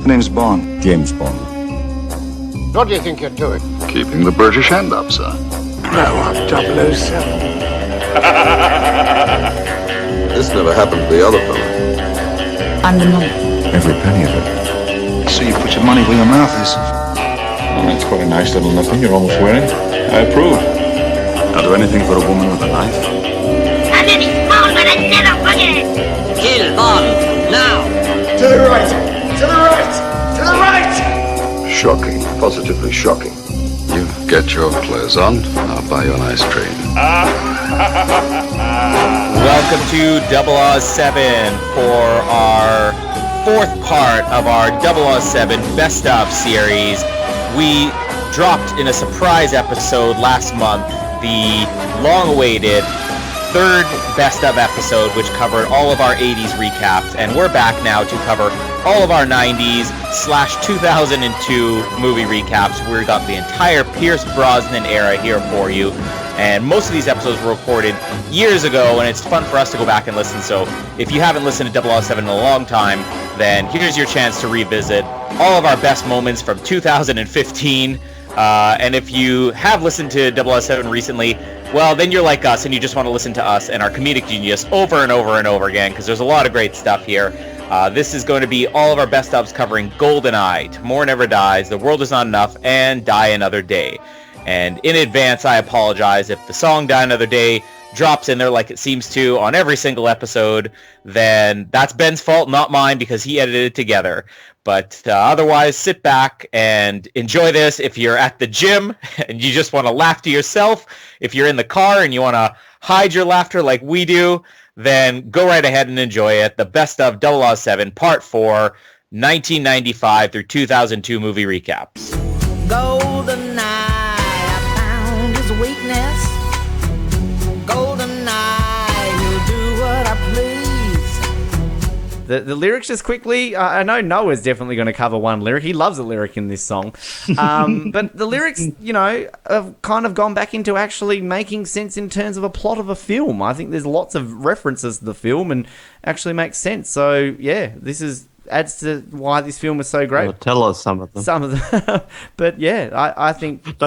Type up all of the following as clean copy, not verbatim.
Name's Bond. James Bond. What do you think you're doing? Keeping the British hand up, sir. No, I'm 007. This never happened to the other fellow. I'm the money. Every penny of it. So you put your money where your mouth is. Oh, that's quite a nice little nothing you're almost wearing. I approve. I'll do anything for a woman with a knife. And then he's small but I never forget. Kill Bond, now! To the right! To the right! To the right! Shocking. Positively shocking. You get your clothes on, I'll buy you an ice cream. Welcome to 007 for our fourth part of our 007 Best Of series. We dropped in a surprise episode last month the long-awaited third Best Of episode, which covered all of our 80s recaps, and we're back now to cover all of our 90s/2002 movie recaps. We've got the entire Pierce Brosnan era here for you, and most of these episodes were recorded years ago, and it's fun for us to go back and listen. So if you haven't listened to 007 in a long time, then here's your chance to revisit all of our best moments from 2015. And if you have listened to 007 recently, well, then you're like us and you just want to listen to us and our comedic genius over and over and over again, because there's a lot of great stuff here. This is going to be all of our best ofs covering GoldenEye, Tomorrow Never Dies, The World Is Not Enough, and Die Another Day. And in advance, I apologize if the song Die Another Day drops in there like it seems to on every single episode. Then that's Ben's fault, not mine, because he edited it together. But otherwise, sit back and enjoy this. If you're at the gym and you just want to laugh to yourself, if you're in the car and you want to hide your laughter like we do, then go right ahead and enjoy it. The Best of 007 Part 4, 1995 through 2002 movie recaps. GoldenEye, I found his weakness. GoldenEye, he'll do what I please. The lyrics just quickly, I know Noah's definitely going to cover one lyric. He loves a lyric in this song. But the lyrics, you know, have kind of gone back into actually making sense in terms of a plot of a film. I think there's lots of references to the film and actually makes sense. So, yeah, this adds to why this film is so great. Well, tell us some of them. Some of them. But, yeah, I think...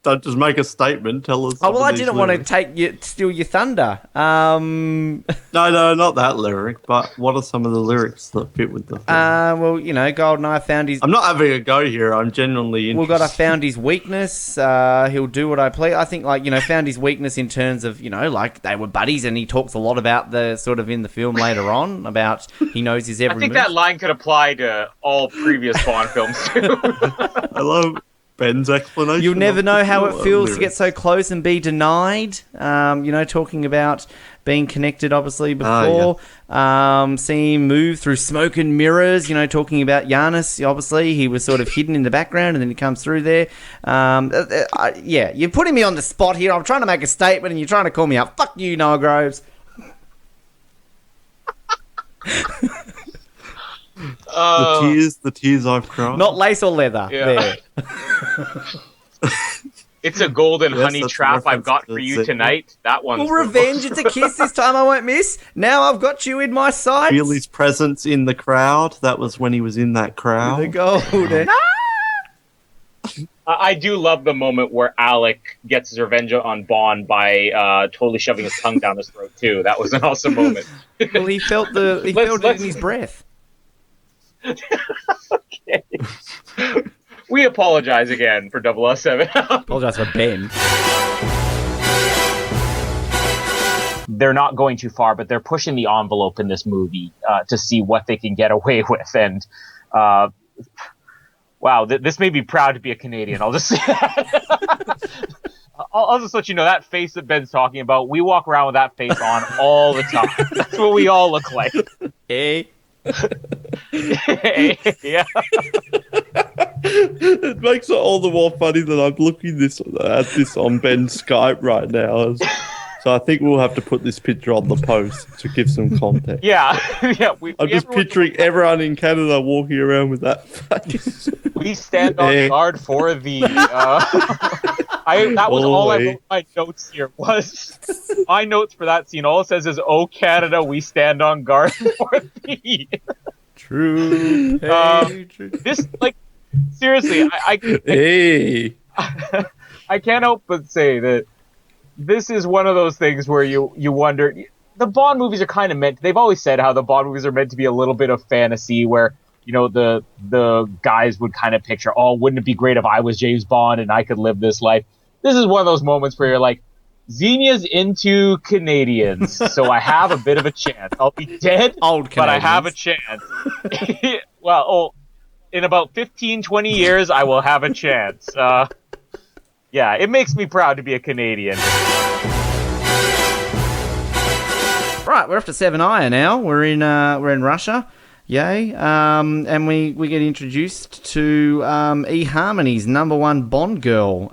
Don't just make a statement. Tell us. Oh, well, I didn't want to steal your thunder. No, not that lyric. But what are some of the lyrics that fit with the film? Well, you know, GoldenEye found his... I'm not having a go here. I'm genuinely interested. We've got found his weakness. He'll do what I play. I think, like, you know, found his weakness in terms of, you know, like they were buddies, and he talks a lot about the sort of in the film later on about he knows his every I think move. that line could apply to all previous Bond films too. I love Ben's explanation. You'll never know how it feels to get so close and be denied. You know, talking about being connected, obviously, before. Seeing him move through smoke and mirrors, you know, talking about Giannis, obviously. He was sort of hidden in the background, and then he comes through there. Yeah, you're putting me on the spot here. I'm trying to make a statement, and you're trying to call me out. Fuck you, Noah Groves. The tears I've cried. Not lace or leather. Yeah. There. It's a golden honey that's trap I've got reference for to you Zed. tonight. That one's Well, revenge, it's a kiss. This time I won't miss. Now I've got you in my sights. Feel his presence in the crowd. That was when he was in that crowd. The golden. I do love the moment where Alec gets his revenge on Bond by totally shoving his tongue down his throat too. That was an awesome moment. Well, he felt it in his breath. Okay. We apologize again for 007. Apologize for Ben. They're not going too far, but they're pushing the envelope in this movie to see what they can get away with. And wow, this made me proud to be a Canadian. I'll just say that. I'll just let you know, that face that Ben's talking about, we walk around with that face on all the time. That's what we all look like. Eh? Yeah. It makes it all the more funny that I'm looking at this on Ben's Skype right now. So I think we'll have to put this picture on the post to give some context. Yeah. Yeah. I'm just picturing everyone in Canada walking around with that face. We stand on guard for the... that was all I wrote my notes here was. My notes for that scene, all it says is, "Oh, Canada, we stand on guard for the..." True hatred. This, like, seriously, Hey. I can't help but say that this is one of those things where you wonder. The Bond movies are kind of they've always said how the Bond movies are meant to be a little bit of fantasy where, you know, the guys would kind of picture, oh, wouldn't it be great if I was James Bond and I could live this life? This is one of those moments where you're like, Xenia's into Canadians, so I have a bit of a chance. I'll be dead, but I have a chance. Well, in about 15, 20 years, I will have a chance. Yeah, it makes me proud to be a Canadian. Right, we're off to Seven Eye now. We're in Russia. Yay. And we get introduced to eHarmony's number one Bond girl,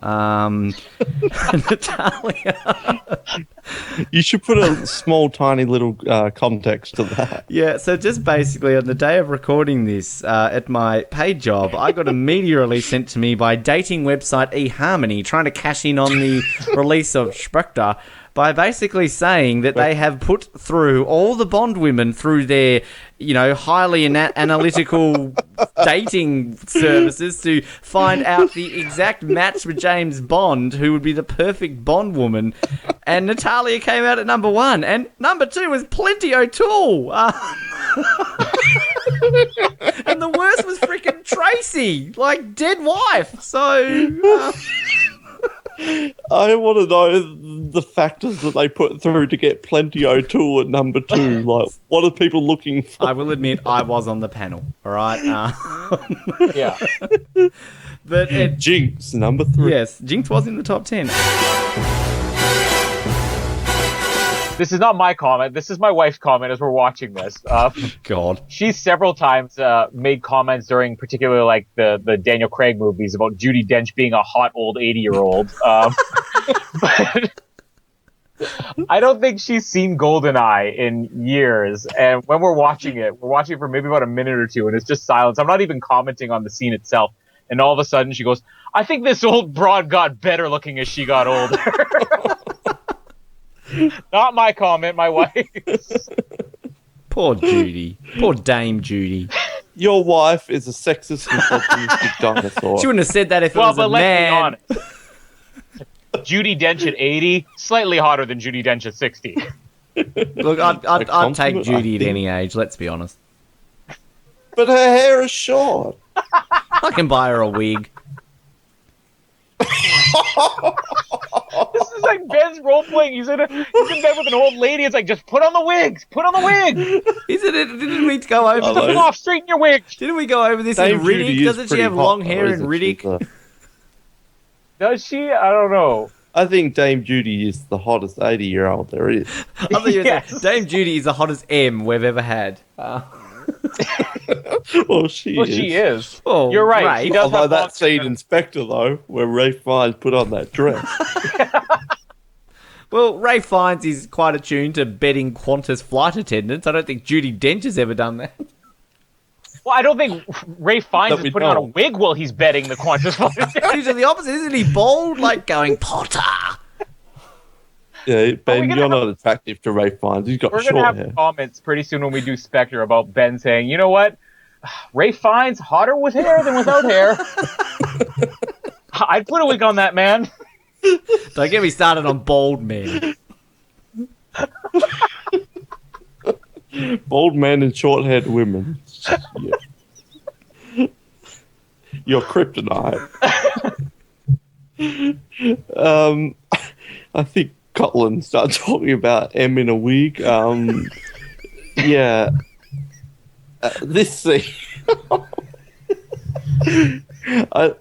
Natalia. You should put a small, tiny little context to that. Yeah, so just basically on the day of recording this at my paid job, I got a media release sent to me by dating website eHarmony trying to cash in on the release of Spectre by basically saying that they have put through all the Bond women through their, you know, highly analytical dating services to find out the exact match with James Bond, who would be the perfect Bond woman. And Natalia came out at number one. And number two was Plenty O'Toole. And the worst was freaking Tracy, like dead wife. So... I want to know the factors that they put through to get Plenty O'Toole at number two. Like, what are people looking for? I will admit, I was on the panel. All right. Yeah. But Jinx, number three. Yes, Jinx was in the top 10. This is not my comment. This is my wife's comment as we're watching this. God. She several times made comments during particularly like the Daniel Craig movies about Judi Dench being a hot old 80-year-old. But I don't think she's seen GoldenEye in years. And when we're watching it for maybe about a minute or two, and it's just silence. I'm not even commenting on the scene itself. And all of a sudden she goes, I think this old broad got better looking as she got older. Not my comment, my wife's. Poor Judy. Poor Dame Judy. Your wife is a sexist and misogynistic dinosaur. She wouldn't have said that if it was a man. Let's be honest. Judi Dench at 80, slightly hotter than Judi Dench at 60. Look, I'd take Judy at any age, let's be honest. But her hair is short. I can buy her a wig. This is like Ben's role-playing. He's in bed with an old lady. It's like, just put on the wigs. Put on the wig. Didn't we go over Come off, straighten your wig. Didn't we go over this Dame in Riddick? Judy Doesn't she have long hair in Riddick? Does she? I don't know. I think Dame Judy is the hottest 80-year-old there is. I thought you were saying Dame Judy is the hottest M we've ever had. Well, she is. Oh, you're right. Ray. She does Although have that scene in Spectre, though, where Ray Fiennes put on that dress. Well, Ray Fiennes is quite attuned to betting Qantas flight attendants. I don't think Judi Dench has ever done that. Well, I don't think Ray Fiennes is putting on a wig while he's betting the Qantas flight attendants. He's the opposite, isn't he? Bald, like going Potter. Yeah, Ben, you're not attractive to Ray Fiennes. He's got We're short going to have hair. comments pretty soon when we do Spectre about Ben saying, you know what? Ray Fiennes hotter with hair than without hair. I'd put a wig on that man. Don't get me started on bald men. Bald men and short-haired women. Yeah. Your kryptonite. I think Cotland started talking about M in a wig. Yeah. This scene. I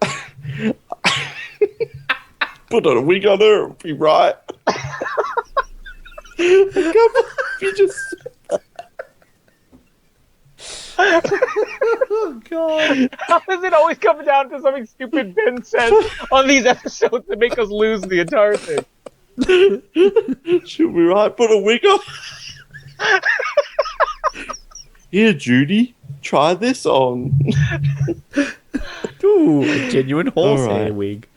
put on a wig on her, it'll be right. You just. Oh, God. How does it always come down to something stupid Ben says on these episodes that make us lose the entire thing? She'll be right. Put a wig on. Here, Judy, try this on. Ooh, a genuine horsehair wig.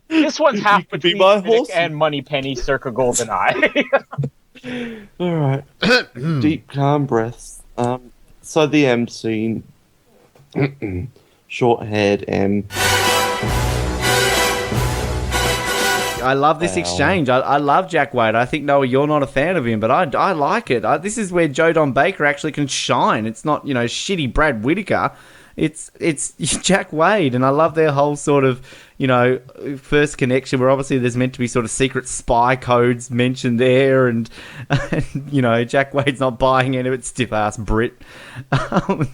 This one's half could be between my Riddick horse. and Moneypenny circa GoldenEye. All right. Deep, calm breaths. So the M scene. Short-haired M. I love this Wow. exchange. I love Jack Wade. I think, Noah, you're not a fan of him, but I like it. This is where Joe Don Baker actually can shine. It's not, shitty Brad Whitaker. It's Jack Wade, and I love their whole sort of, first connection where obviously there's meant to be sort of secret spy codes mentioned there, and Jack Wade's not buying any of it, stiff-ass Brit.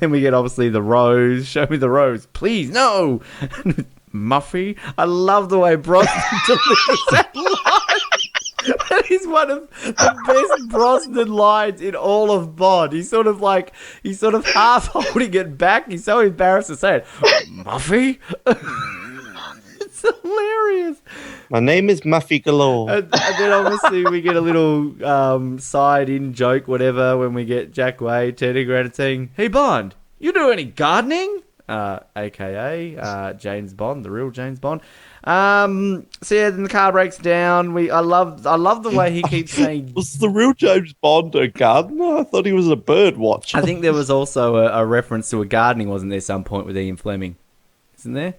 Then we get obviously the rose. Show me the rose. Please, no! Muffy. I love the way Brosnan delivers that line. That is one of the best Brosnan lines in all of Bond. He's sort of half holding it back. He's so embarrassed to say it. Muffy? It's hilarious. My name is Muffy Galore. And then obviously we get a little side-in joke, whatever, when we get Jack Wade turning around and saying, "Hey, Bond, you do any gardening?" AKA James Bond, the real James Bond. So yeah, then the car breaks down. I love the way he keeps saying. Was the real James Bond a gardener? I thought he was a bird watcher. I think there was also a reference to a gardening, wasn't there? Some point with Ian Fleming, isn't there?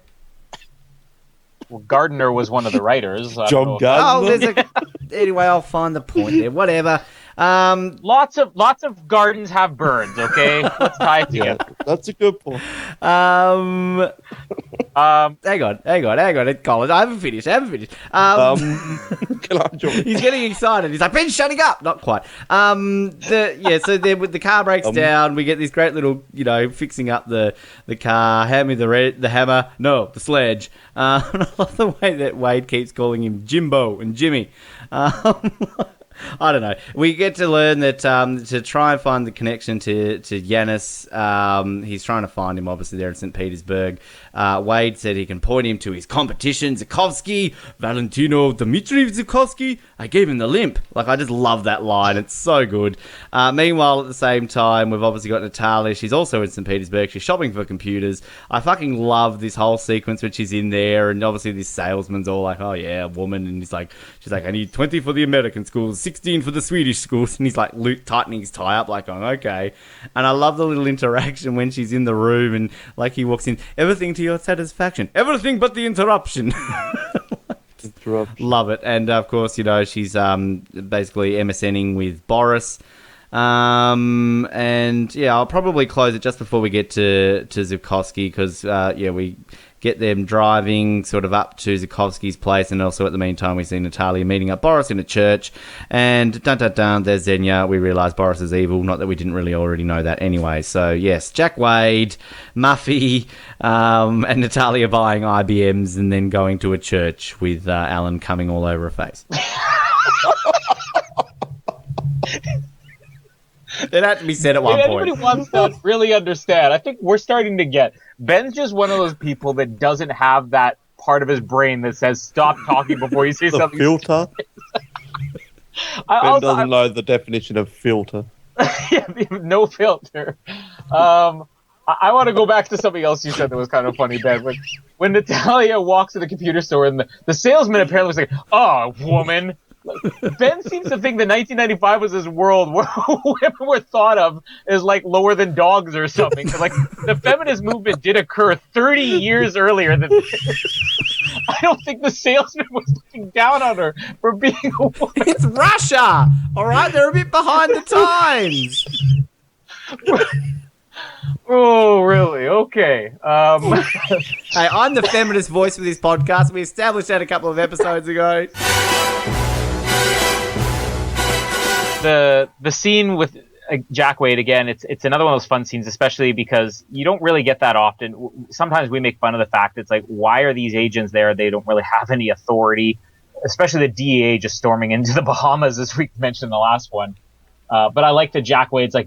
Well, Gardner was one of the writers. John Gardner. Anyway, I'll find the point there. Whatever. Lots of gardens have birds. Okay, let's tie it together. That's a good point. Hang on, Colin. I haven't finished. Can I join? He's getting excited. He's like, "Ben, shutting up." Not quite. So then with the car breaks down, we get this great little, fixing up the car. Hand me the hammer. No, the sledge. And I love the way that Wade keeps calling him Jimbo and Jimmy. I don't know. We get to learn that to try and find the connection to Yanis, he's trying to find him, obviously, there in St. Petersburg. Wade said he can point him to his competition, Zukovsky, Valentino Dmitriev Zukovsky. I gave him the limp. I just love that line. It's so good. Meanwhile, at the same time, we've obviously got Natalia. She's also in St. Petersburg. She's shopping for computers. I fucking love this whole sequence when she's in there, and obviously this salesman's all like, "Oh yeah, a woman," and she's like, "I need 20 for the American schools, 16 for the Swedish schools," and he's like tightening his tie up, like, "Oh, okay." And I love the little interaction when she's in the room and he walks in, "Everything to your satisfaction, everything but the interruption." Love it. And of course, she's basically MSNing with Boris. And yeah, I'll probably close it just before we get to Zukovsky, because we get them driving sort of up to Zukovsky's place, and also at the meantime we see Natalia meeting up Boris in a church, and dun dun dun, there's Xenia. We realise Boris is evil, not that we didn't really already know that anyway. So yes, Jack Wade, Muffy, and Natalia buying IBMs and then going to a church with Alan coming all over her face. It had to be said at one point. If anybody wants to really understand, I think we're starting to get... Ben's just one of those people that doesn't have that part of his brain that says, "Stop talking before you say something." Filter? Ben doesn't know the definition of filter. Yeah, no filter. I want to go back to something else you said that was kind of funny, Ben. When Natalia walks to the computer store and the salesman apparently was like, "Oh, woman." Ben seems to think that 1995 was this world where women were thought of as lower than dogs or something. The feminist movement did occur 30 years earlier than I don't think the salesman was looking down on her for being a woman. It's Russia! Alright, they're a bit behind the times. Oh, really? Okay. Hey, I'm the feminist voice for this podcast. We established that a couple of episodes ago. The scene with Jack Wade, again, it's another one of those fun scenes, especially because you don't really get that often. Sometimes we make fun of the fact it's why are these agents there? They don't really have any authority, especially the DEA just storming into the Bahamas, as we mentioned in the last one. But I like that Jack Wade's I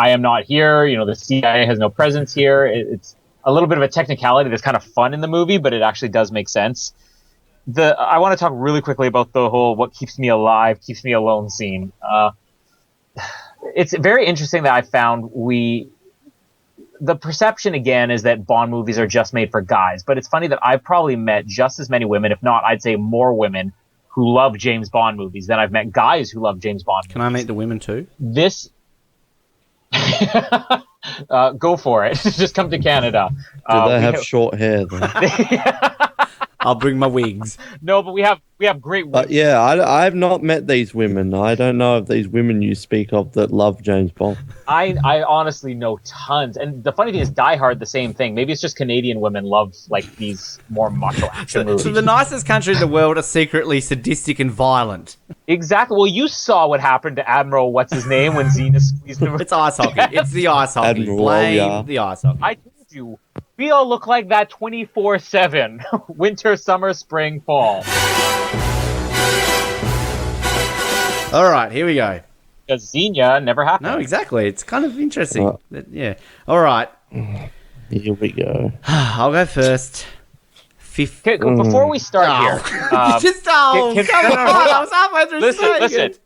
am not here. The CIA has no presence here. It's a little bit of a technicality that's kind of fun in the movie, but it actually does make sense. I want to talk really quickly about the whole "what keeps me alive, keeps me alone" scene. It's very interesting that I found the perception again is that Bond movies are just made for guys, but it's funny that I've probably met just as many women, if not, I'd say more women who love James Bond movies than I've met guys who love James Bond movies. Can I meet the women too? This... go for it. Just come to Canada. Do they have short hair though? I'll bring my wigs. No, but we have great. But yeah, I have not met these women. I don't know if these women you speak of that love James Bond. I honestly know tons, and the funny thing is, Die Hard the same thing. Maybe it's just Canadian women love like these more macho action movies. So the nicest country in the world are secretly sadistic and violent. Exactly. Well, you saw what happened to Admiral what's his name when Xena squeezed him. It's ice hockey. It's the ice hockey. Admiral, Blame yeah. the ice hockey. I told you, we all look like that 24/7, winter, summer, spring, fall. All right, here we go. Because Xenia never happened. No, exactly. It's kind of interesting. Yeah. All right. Here we go. I'll go first. Okay, before we start here, come on! I was halfway through saying listen. it.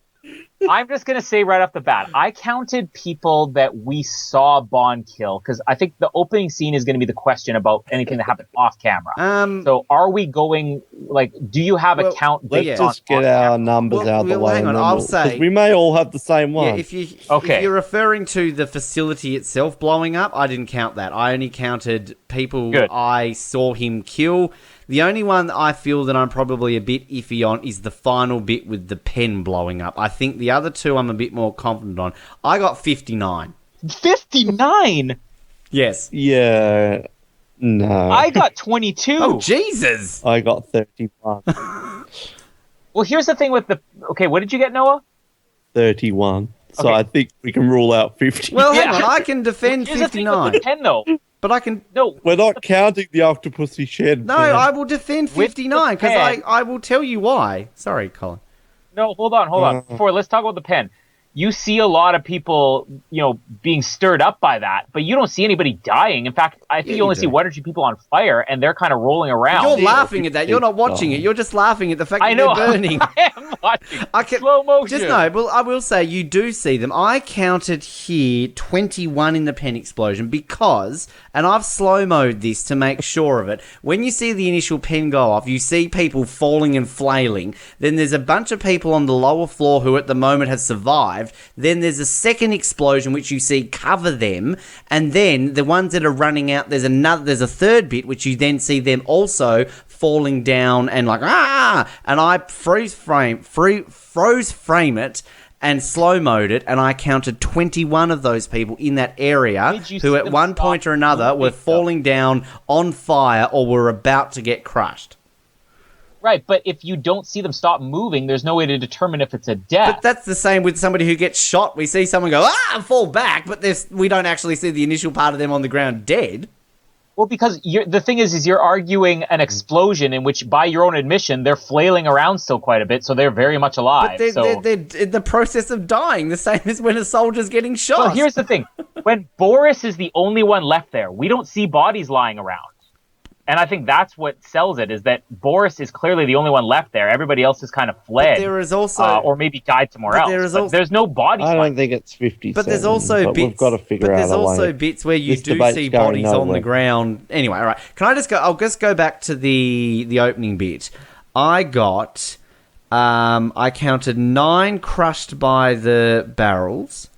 I'm just going to say right off the bat, I counted people that we saw Bond kill, because I think the opening scene is going to be the question about anything that happened off camera. So are we going, like, do you have a count based Let's on just get our numbers out of the way. Hang on, and then I'll say... because we may all have the same one. Yeah, if you're referring to the facility itself blowing up, I didn't count that. I only counted people I saw him kill. The only one that I feel that I'm probably a bit iffy on is the final bit with the pen blowing up. I think the other two I'm a bit more confident on. I got 59. 59? Yes. Yeah. No. I got 22. Oh, Jesus. I got 31. Well, here's the thing with the... Okay, what did you get, Noah? 31. So Okay. I think we can rule out 50. Well, hang on. I can defend Here's the thing 59. with the pen, though. But I can... No. We're not counting the Octopussy Shed. No, pen. I will defend 59 because pen- I will tell you why. Sorry, Colin. No, hold on. Before, let's talk about the pen. You see a lot of people, being stirred up by that, but you don't see anybody dying. In fact, I think you only see one or two people on fire, and they're kind of rolling around. You're laughing at that. You're not watching it. You're just laughing at the fact that they're burning. I am watching. Slow motion. Just no, well, I will say you do see them. I counted here 21 in the pen explosion because, and I've slow-moed this to make sure of it, when you see the initial pen go off, you see people falling and flailing. Then there's a bunch of people on the lower floor who at the moment have survived. Then there's a second explosion which you see cover them, and then the ones that are running out, there's a third bit which you then see them also falling down and like and I froze frame it and slow-mode it, and I counted 21 of those people in that area who at one point or another were falling down on fire or were about to get crushed. Right, but if you don't see them stop moving, there's no way to determine if it's a death. But that's the same with somebody who gets shot. We see someone go, and fall back, but we don't actually see the initial part of them on the ground dead. Well, because the thing is you're arguing an explosion in which, by your own admission, they're flailing around still quite a bit, so they're very much alive. But they're in the process of dying, the same as when a soldier's getting shot. Well, here's the thing. When Boris is the only one left there, we don't see bodies lying around. And I think that's what sells it, is that Boris is clearly the only one left there. Everybody else has kind of fled. But there is also... or maybe died somewhere else. There's no bodies. I don't think it's 57. But there's also bits... We've got to figure out a way. But there's also bits where you do see bodies on the ground. Anyway, all right. I'll just go back to the opening bit. I got... I counted 9 crushed by the barrels.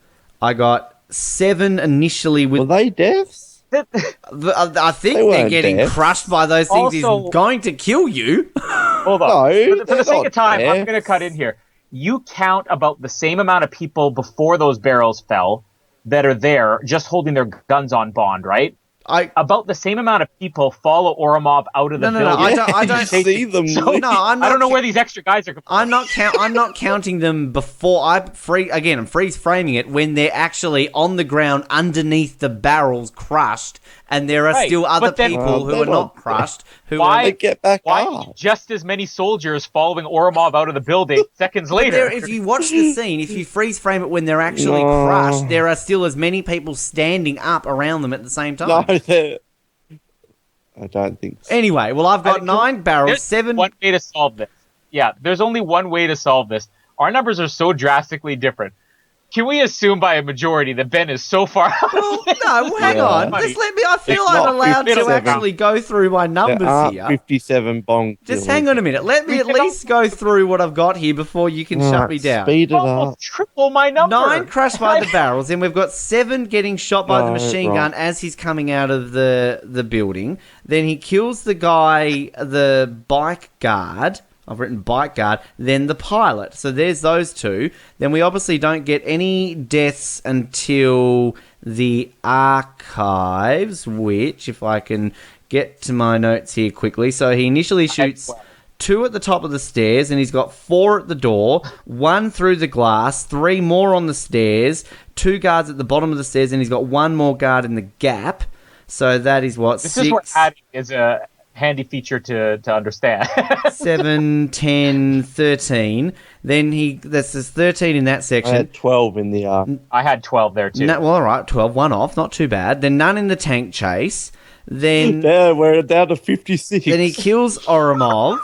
I got 7 initially with... Were they deaths? I think they're getting crushed by those things. Also, he's going to kill you. Hold on. No, for the sake of time, I'm going to cut in here. You count about the same amount of people before those barrels fell that are there just holding their guns on Bond, right? About the same amount of people follow Oromov out of the building. I don't see them. So, I don't know where these extra guys are. I'm not counting them before. I'm freeze framing it when they're actually on the ground underneath the barrels, crushed, and there are still other people who are not crushed. Why get back up? Just as many soldiers following Oromov out of the building seconds later. If you watch the scene, if you freeze frame it when they're actually crushed, there are still as many people standing up around them at the same time. No, I don't think so. Anyway, well, I've got 9 barrels, 7... One way to solve this. Yeah, there's only one way to solve this. Our numbers are so drastically different. Can we assume by a majority that Ben is so far? Well, no, hang on. Just let me. I feel It's I'm not allowed to 57. actually go through my There numbers aren't here. 57 bong. Just hang on a minute. Let me at least go through what I've got here before you can shut me down. Speed it up. Almost triple my number. 9 crushed by the barrels, and we've got 7 getting shot by the No, machine right. gun as he's coming out of the building. Then he kills the guy, the bike guard. I've written bike guard. Then the pilot. So there's those 2. Then we obviously don't get any deaths until the archives, which, if I can get to my notes here quickly. So he initially shoots 2 at the top of the stairs, and he's got 4 at the door, 1 through the glass, 3 more on the stairs, 2 guards at the bottom of the stairs, and he's got 1 more guard in the gap. So that is what, This 6, is where adding is a handy feature to understand. 7, 10, 13. Then that's 13 in that I section. had 12 in the arc. I had 12 there too. Well, all right, 12, 1 off, not too bad. Then none in the tank chase. Then There, we're down to 56. Then he kills Oromov.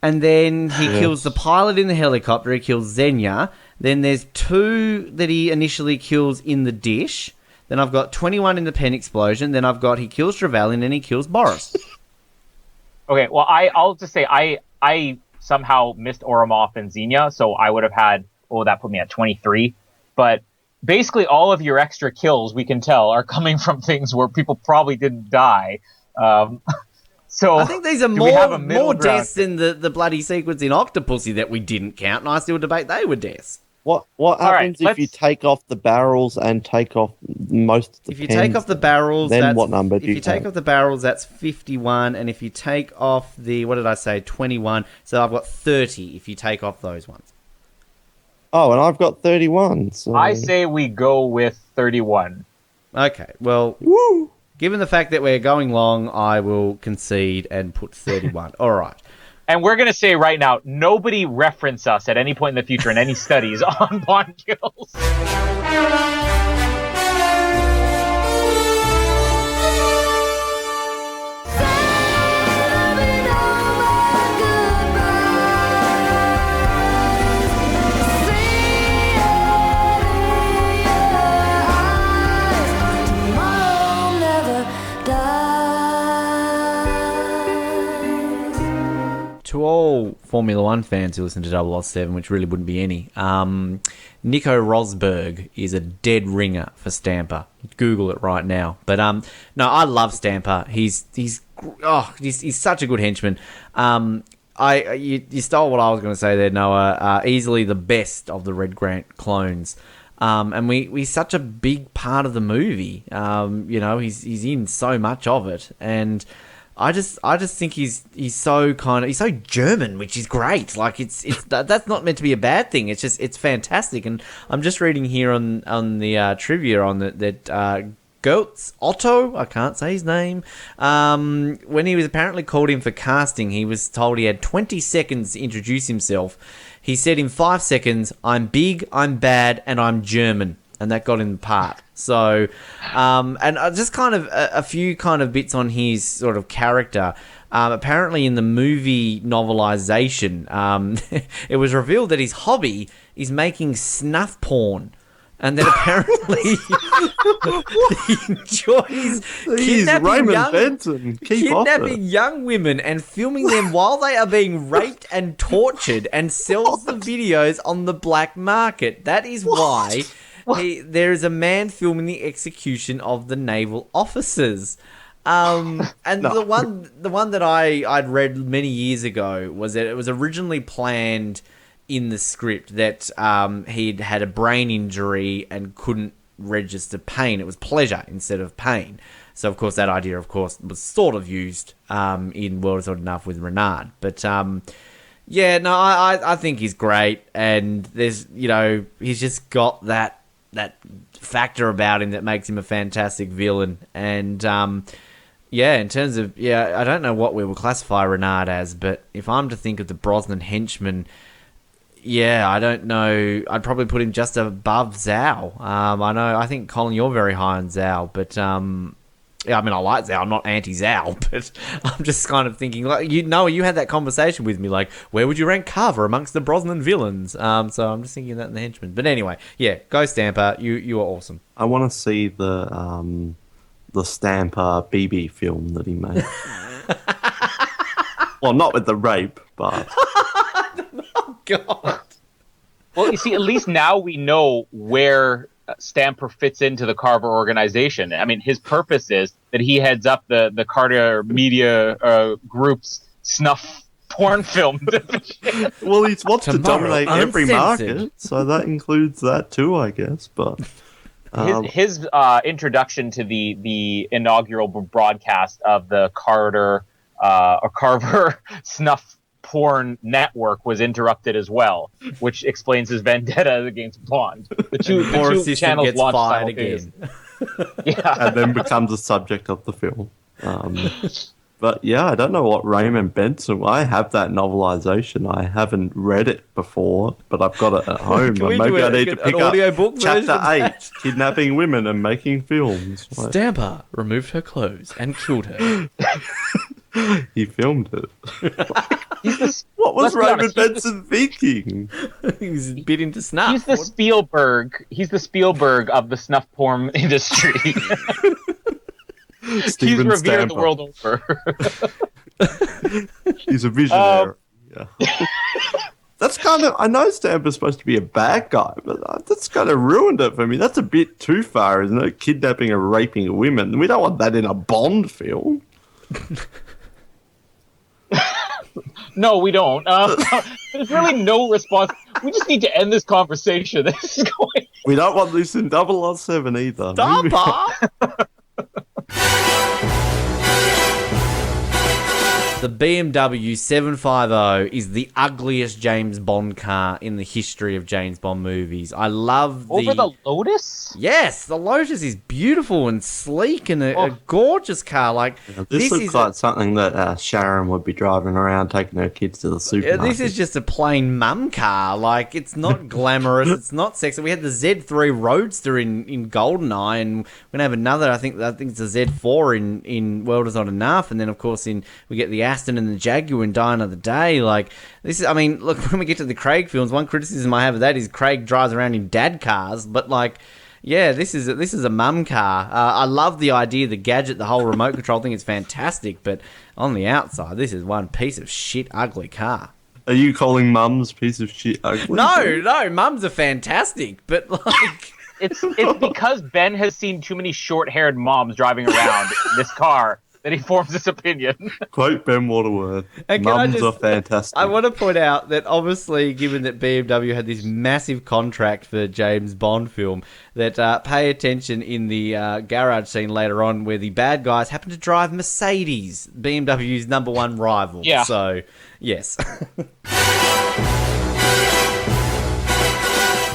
And then he kills the pilot in the helicopter. He kills Xenia. Then there's 2 that he initially kills in the dish. Then I've got 21 in the pen explosion. Then I've got he kills Trevelyan and he kills Boris. Okay, well, I'll just say I somehow missed Oromov and Xenia, so I would have had, that put me at 23. But basically all of your extra kills, we can tell, are coming from things where people probably didn't die. So I think these are do we have a middle more ground? deaths than the bloody sequence in Octopussy that we didn't count, and I still debate they were deaths. What right, happens if you let's- take off the barrels and take off most of the If you pens? take off the barrels, then that's, what number if do you you take take? off the barrels, that's 51, and if you take off the, what did I say, 21, so I've got 30 if you take off those ones. Oh, and I've got 31. So... I say we go with 31. Okay, well, given the fact that we're going long, I will concede and put 31. All right. And we're going to say right now, nobody reference us at any point in the future in any studies on Bond kills. To all Formula One fans who listen to 007, which really wouldn't be any, Nico Rosberg is a dead ringer for Stamper. Google it right now. But no, I love Stamper. He's such a good henchman. You stole what I was going to say there, Noah. Easily the best of the Red Grant clones. And we's such a big part of the movie. He's in so much of it, and I just think he's so German, which is great. Like it's that's not meant to be a bad thing. It's fantastic. And I'm just reading here on the trivia on that Goetz Otto, I can't say his name. When he was apparently called in for casting, he was told he had 20 seconds to introduce himself. He said in 5 seconds, "I'm big, I'm bad, and I'm German." And that got him the part. So, and just kind of a few kind of bits on his sort of character. Apparently in the movie novelization, it was revealed that his hobby is making snuff porn. And then apparently he enjoys kidnapping young women and filming them while they are being raped and tortured and sells the videos on the black market. That is why... there is a man filming the execution of the naval officers. The one that I'd read many years ago was that it was originally planned in the script that he'd had a brain injury and couldn't register pain. It was pleasure instead of pain. So, of course, that idea, was sort of used in World Is Not Enough with Renard. But, I think he's great. And there's, he's just got that factor about him that makes him a fantastic villain. And in terms of I don't know what we will classify Renard as, but if I'm to think of the Brosnan henchman, I don't know, I'd probably put him just above Zhao. I think Colin, you're very high on Zhao, but I mean, I like Zhao. I'm not anti-Zhao, but I'm just kind of thinking, like, you had that conversation with me, like, where would you rank Carver amongst the Brosnan villains? So I'm just thinking that in The Henchman. But anyway, yeah, go Stamper. You are awesome. I want to see the Stamper BB film that he made. Well, not with the rape, but... Oh, God. Well, you see, at least now we know where Stamper fits into the Carver organization. I mean, his purpose is that he heads up the Carter Media Group's snuff porn film division. Well, he wants to dominate every uncensored. market, so that includes that too, I guess. But his introduction to the inaugural broadcast of the Carver snuff porn network was interrupted as well, which explains his vendetta against Bond. The two channels gets launched fired simultaneously. again. Yeah. and then becomes the subject of the film. But yeah, I don't know what Raymond Benson. I have that novelization. I haven't read it before, but I've got it at home. Can we Maybe do I need to pick up audiobook chapter version? 8, kidnapping women and making films. Like, Stamper removed her clothes and killed her. he filmed it. What What was Raymond Benson thinking? He was bit into snuff. He's the Spielberg. He's the Spielberg of the snuff porn industry. He's Steven revered Stamper. the world over. He's a visionary. Yeah. That's kind of... I know Stamper's supposed to be a bad guy, but that's kind of ruined it for me. That's a bit too far, isn't it? Kidnapping and raping women. We don't want that in a Bond film. No, we don't. There's really no response. We just need to end this conversation. This is going. We don't want this in 007 either. Stamper! The BMW 750 is the ugliest James Bond car in the history of James Bond movies. I love Over the Lotus? Yes, the Lotus is beautiful and sleek and a gorgeous car. Like This looks is like something that Sharon would be driving around, taking her kids to the supermarket. this is just a plain mum car. Like, it's not glamorous, it's not sexy. We had the Z3 Roadster in GoldenEye, and we're gonna have another. I think it's a Z4 in World Is Not Enough, and then of course we get the Aston and the Jaguar in Die Another Day. Like, this is, I mean, look, when we get to the Craig films, one criticism I have of that is Craig drives around in dad cars, but like, yeah, this is a mum car. I love the idea, the gadget, the whole remote control thing is fantastic, but on the outside, this is one piece of shit ugly car. Are you calling mums piece of shit ugly? No, mums are fantastic, but like... It's because Ben has seen too many short-haired moms driving around in this car that he forms this opinion. Quote Ben Waterworth. And can Mums are fantastic. I want to point out that obviously, given that BMW had this massive contract for James Bond film, that pay attention in the garage scene later on where the bad guys happen to drive Mercedes, BMW's #1 rival. Yeah. So, yes.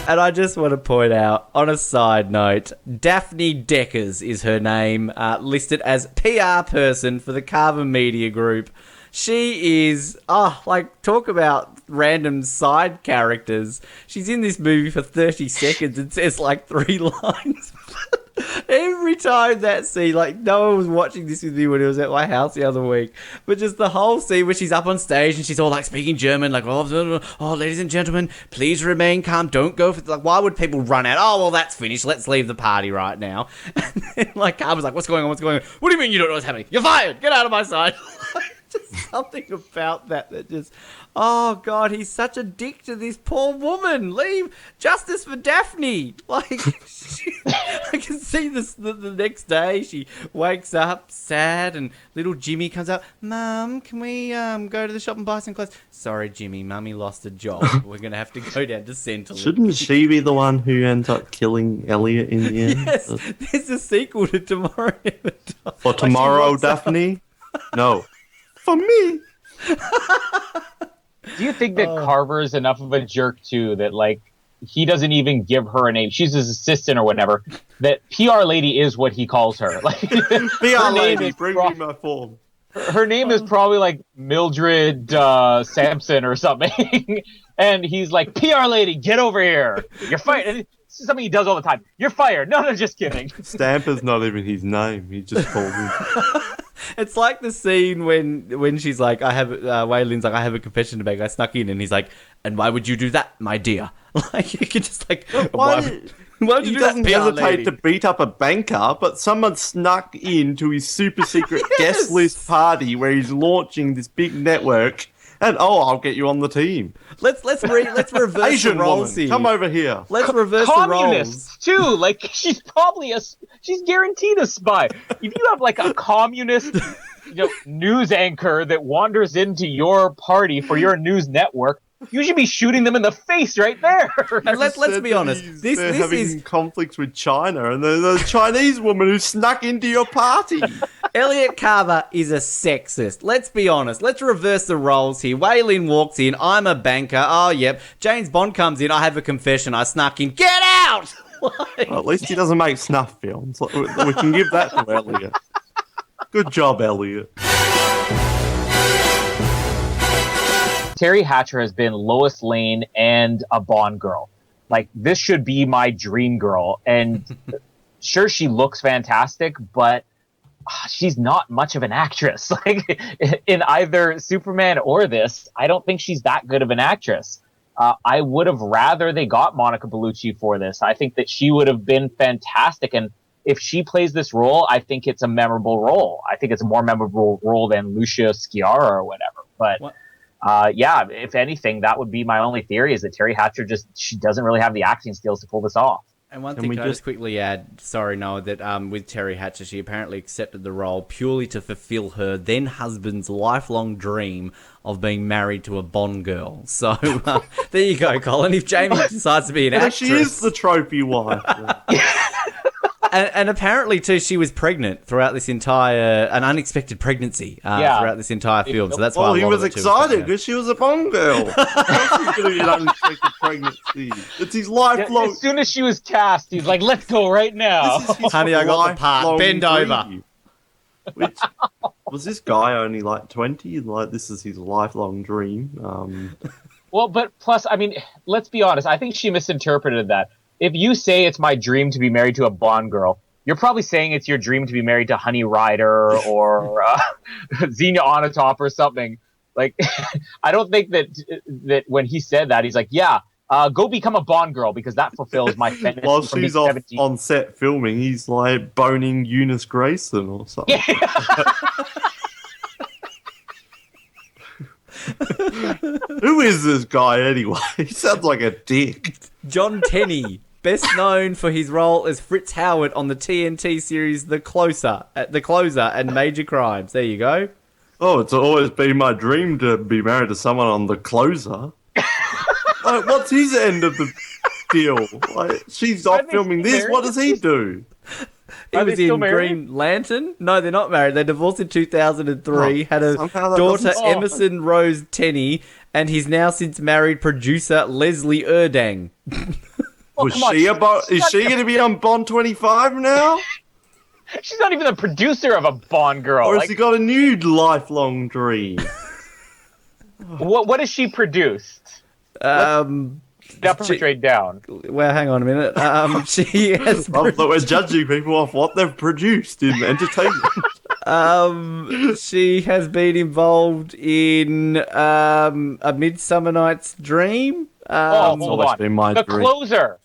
And I just want to point out, on a side note, Daphne Deckers is her name, listed as PR person for the Carver Media Group. She is, talk about random side characters. She's in this movie for 30 seconds and says like 3 lines. Every time that scene, like, no one was watching this with me when it was at my house the other week, but just the whole scene where she's up on stage and she's all like speaking German, like, oh, ladies and gentlemen, please remain calm, don't go for, like, why would people run out? Oh, well, that's finished, let's leave the party right now. And then, like, Carver's like, what's going on? What do you mean you don't know what's happening? You're fired, get out of my side. Just something about that just, oh God, he's such a dick to this poor woman. Leave justice for Daphne. Like, I can see this the next day. She wakes up sad, and little Jimmy comes up. Mum, can we go to the shop and buy some clothes? Sorry, Jimmy, Mummy lost a job. We're gonna have to go down to Central. Shouldn't she be the one who ends up killing Elliot in the end? Yes, there's a sequel to Tomorrow Never Dies. For tomorrow, Daphne? No. For me. Do you think that Carver is enough of a jerk too that like he doesn't even give her a name? She's his assistant or whatever. That PR lady is what he calls her. Like PR lady, bring me my form. Her name is probably like Mildred Sampson or something. And he's like, PR lady, get over here. You're fighting. This is something he does all the time. You're fired. No, just kidding. Stamper's not even his name. He just called him. It's like the scene when she's like, Waylin's like, I have a confession to make. I snuck in, and he's like, and why would you do that, my dear? Like, you could just like, why would you He do doesn't that, PR hesitate lady? to beat up a banker, but someone snuck into his super secret guest list party where he's launching this big network. And I'll get you on the team. Let's reverse Asian the roles woman, here. come over here. Let's reverse the roles. Communists too. Like she's probably she's guaranteed a spy. If you have like a communist, news anchor that wanders into your party for your news network, you should be shooting them in the face right there. And let's be honest. They're having conflicts with China, and the Chinese woman who snuck into your party. Elliot Carver is a sexist. Let's be honest. Let's reverse the roles here. Waylin walks in. I'm a banker. Oh, yep. James Bond comes in. I have a confession. I snuck in. Get out! Well, at least he doesn't make snuff films. We can give that to Elliot. Good job, Elliot. Terry Hatcher has been Lois Lane and a Bond girl. Like, this should be my dream girl. And sure, she looks fantastic, but she's not much of an actress. Like, in either Superman or this, I don't think she's that good of an actress. I would have rather they got Monica Bellucci for this. I think that she would have been fantastic. And if she plays this role, I think it's a memorable role. I think it's a more memorable role than Lucia Sciarra or whatever. But yeah, if anything, that would be my only theory, is that Terry Hatcher she doesn't really have the acting skills to pull this off. And one thing, can I just quickly add, sorry, Noah, that with Terry Hatcher, she apparently accepted the role purely to fulfill her then husband's lifelong dream of being married to a Bond girl. So there you go, Colin. If Jamie decides to be an actress, she is the trophy wife. And apparently, too, she was pregnant throughout this an unexpected pregnancy throughout this entire film. So that's why he was excited because she was a Bond girl. She's going to be an unexpected pregnancy. It's his lifelong. As soon as she was cast, he's like, "Let's go right now." Honey, I got the part. Bend over. Which was this guy only like 20? Like, this is his lifelong dream. Well, but plus, I mean, let's be honest. I think she misinterpreted that. If you say it's my dream to be married to a Bond girl, you're probably saying it's your dream to be married to Honey Rider or Xenia Onatopp or something. Like, I don't think that when he said that, he's like, yeah, go become a Bond girl because that fulfills my fantasy. While she's off on set filming, he's like boning Eunice Grayson or something. Yeah. Who is this guy anyway? He sounds like a dick. John Tenney, best known for his role as Fritz Howard on the TNT series The Closer and Major Crimes. There you go. Oh, it's always been my dream to be married to someone on The Closer. What's his end of the deal? Like, she's off filming this. What does he do? He was in Green Lantern. No, they're not married. They divorced in 2003, had a daughter, Emerson Rose Tenney, and he's now since married producer Leslie Erdang. Is she going to be on Bond 25 now? She's not even the producer of a Bond girl. Or has he got a new lifelong dream? What has she produced? Straight down. Well, hang on a minute. She has. Love that we're judging people off what they've produced in entertainment. She has been involved in A Midsummer Night's Dream. Hold on. The Closer.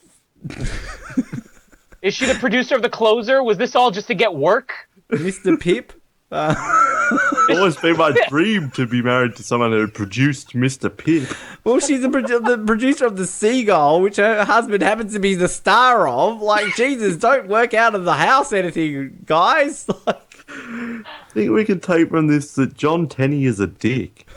Is she the producer of The Closer? Was this all just to get work? Mr. Pip. It's always been my dream to be married to someone who produced Mr. Pip. Well, she's the producer of The Seagull, which her husband happens to be the star of. Like, Jesus, don't work out of the house anything, guys. I think we can take from this that John Tenney is a dick.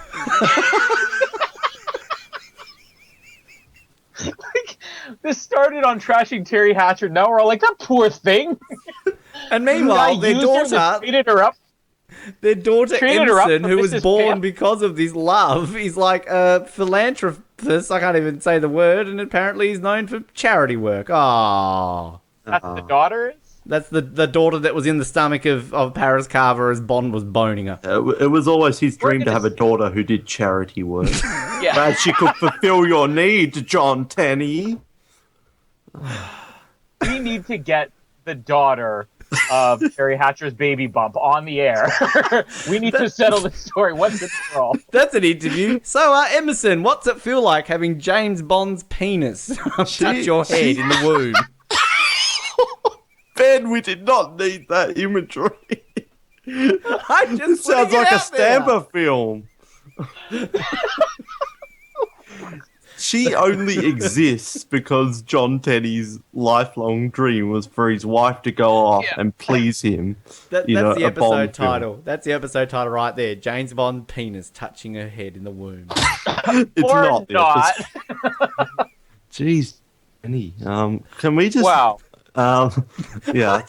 This started on trashing Terry Hatcher. Now we're all like, that poor thing. And meanwhile, their daughter Emerson, who was born because of this love, is like a philanthropist. I can't even say the word, and apparently he's known for charity work. Oh, that's the daughter. That's the daughter that was in the stomach of Paris Carver as Bond was boning her. It was always his dream to have a daughter who did charity work. But she could fulfill your needs, John Tenney. We need to get the daughter of Terry Hatcher's baby bump on the air. We need to settle the story once and for all. That's an interview. So, Emerson, what's it feel like having James Bond's penis touch your head in the womb? Ben, we did not need that imagery. I just It sounds like a Stamper film. She only exists because John Teddy's lifelong dream was for his wife to go off and please him. That's the a episode Bond title. film. That's the episode title right there. James Bond penis touching her head in the womb. It's Or not. the not. episode. Jeez, Penny. Can we just? Wow. Yeah.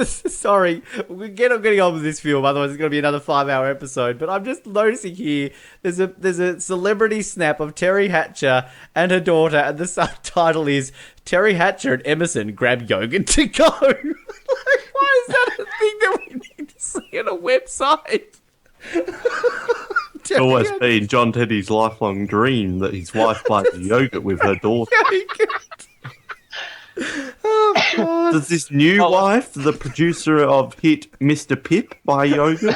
Sorry, we're getting on with this film, otherwise it's going to be another 5-hour episode. But I'm just noticing here, there's a celebrity snap of Terry Hatcher and her daughter, and the subtitle is Terry Hatcher and Emerson grab yogurt to go. Like, why is that a thing that we need to see on a website? It's always been John Teddy's lifelong dream that his wife buys yogurt with her daughter. Oh, God. Does this new wife, the producer of hit Mr. Pip, buy yogurt?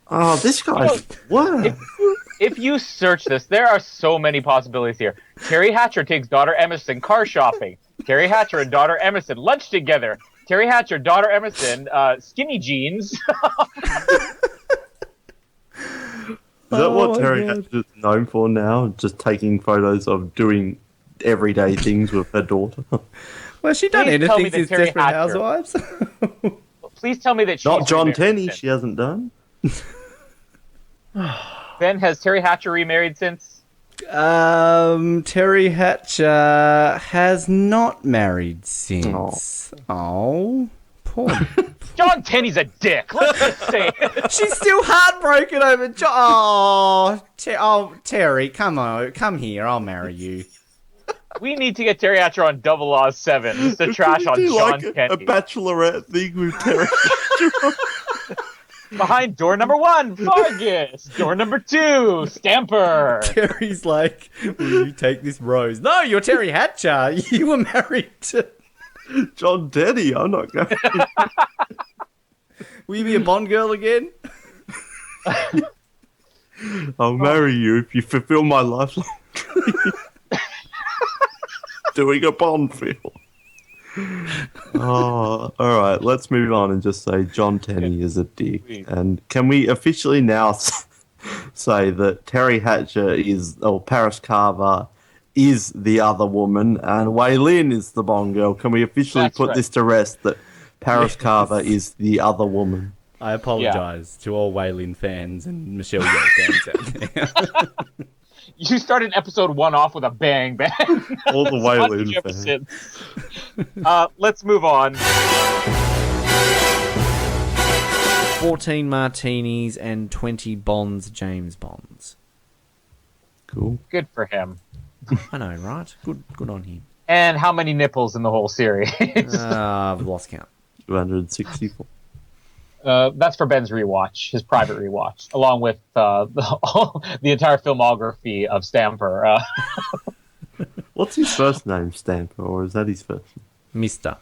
Oh, this guy's work. If you search this, there are so many possibilities here. Terry Hatcher takes daughter Emerson car shopping. Terry Hatcher and daughter Emerson lunch together. Terry Hatcher, daughter Emerson, skinny jeans. Is that what Terry Hatcher is known for now? Just taking photos of doing everyday things with her daughter? Well, she done Please tell me anything that since Terry Desperate Hatcher- Housewives. Please tell me that she's Not John remarried Tenney, since. she hasn't done. Ben, has Terry Hatcher remarried since? Terry Hatcher has not married since. Oh, poor. John Tenney's a dick. Let's just say it. She's still heartbroken over. Terry, come here. I'll marry you. We need to get Terry Hatcher on 007 just to trash Can on we do John like a Tenney. bachelorette thing with Terry Hatcher? Behind door number 1, Vargas. Door number 2, Stamper. Terry's like, will you take this rose? No, you're Terry Hatcher. You were married to. John Teddy, I'm not going. Will you be a Bond girl again? I'll marry you if you fulfill my lifelong dream. Doing a Bond film. Oh, all right. Let's move on and just say John Tenney is a dick. And can we officially now say that Terry Hatcher or Paris Carver is the other woman and Wei Lin is the Bond girl? Can we officially put this to rest that Paris Carver is the other woman? I apologise to all Wei Lin fans and Michelle Yeoh fans out there. You started episode 1 off with a bang, bang. All the Wei Watch Lin each fans. episode. Let's move on. 14 martinis and 20 Bonds, James Bonds. Cool. Good for him. I know, right? Good on him. And how many nipples in the whole series? I've lost count. 264. That's for Ben's rewatch, his private rewatch, along with the entire filmography of Stamper. What's his first name, Stamper, or is that his first name? Mister.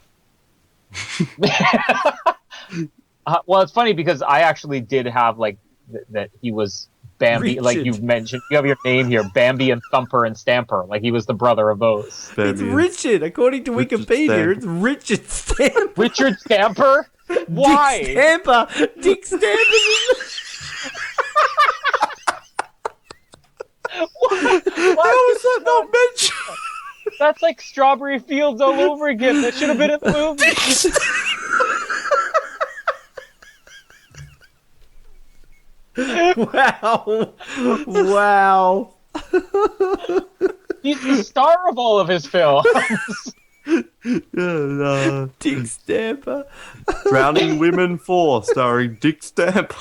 Well, it's funny because I actually did have that he was Bambi, Richard. like you've mentioned. You have your name here, Bambi and Thumper and Stamper, like he was the brother of those. It's Richard. According to Richard Wikipedia, Stamper. it's Richard Stamper. Richard Stamper? Why? Dick Stamper. Dick Stamper. Why was that not mentioned? That's like Strawberry Fields all over again. That should have been in the movie. Wow. Wow. He's the star of all of his films. Dick Stamper. Drowning Women 4, starring Dick Stamper.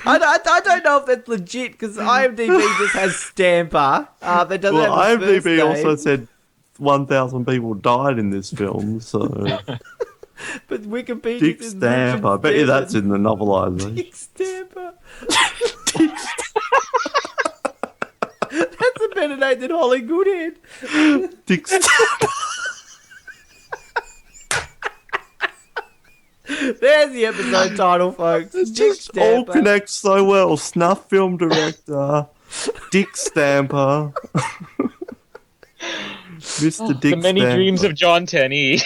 I don't know if that's legit because IMDb just has Stamper. That doesn't Well, have his first IMDb name. also said 1,000 people died in this film, so... But Wikipedia Dick says Stamper. I bet you that's in the novelisation. Dick Stamper. candidate than Holly Goodhead. Dick Stamper. There's the episode title, folks. It Dick just all Stamper. connects so well. Snuff film director, Dick Stamper. Mr. Dick The many Stamper. dreams of John Tenney.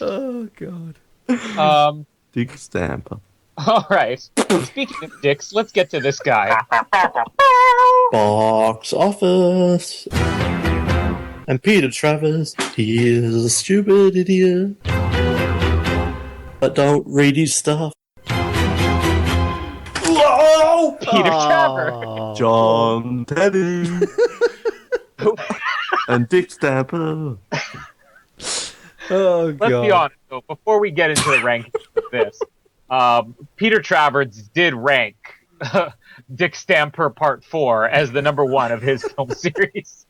Oh, God. Dick Stamper. All right. Speaking of dicks, let's get to this guy. Box office. And Peter Travers, he is a stupid idiot. But don't read his stuff. Whoa! Peter Travers. John Teddy. And Dick Stamper. Oh, God. Let's be honest, though, before we get into the rankings of this, Peter Travers did rank Dick Stamper Part 4 as the number 1 of his film series.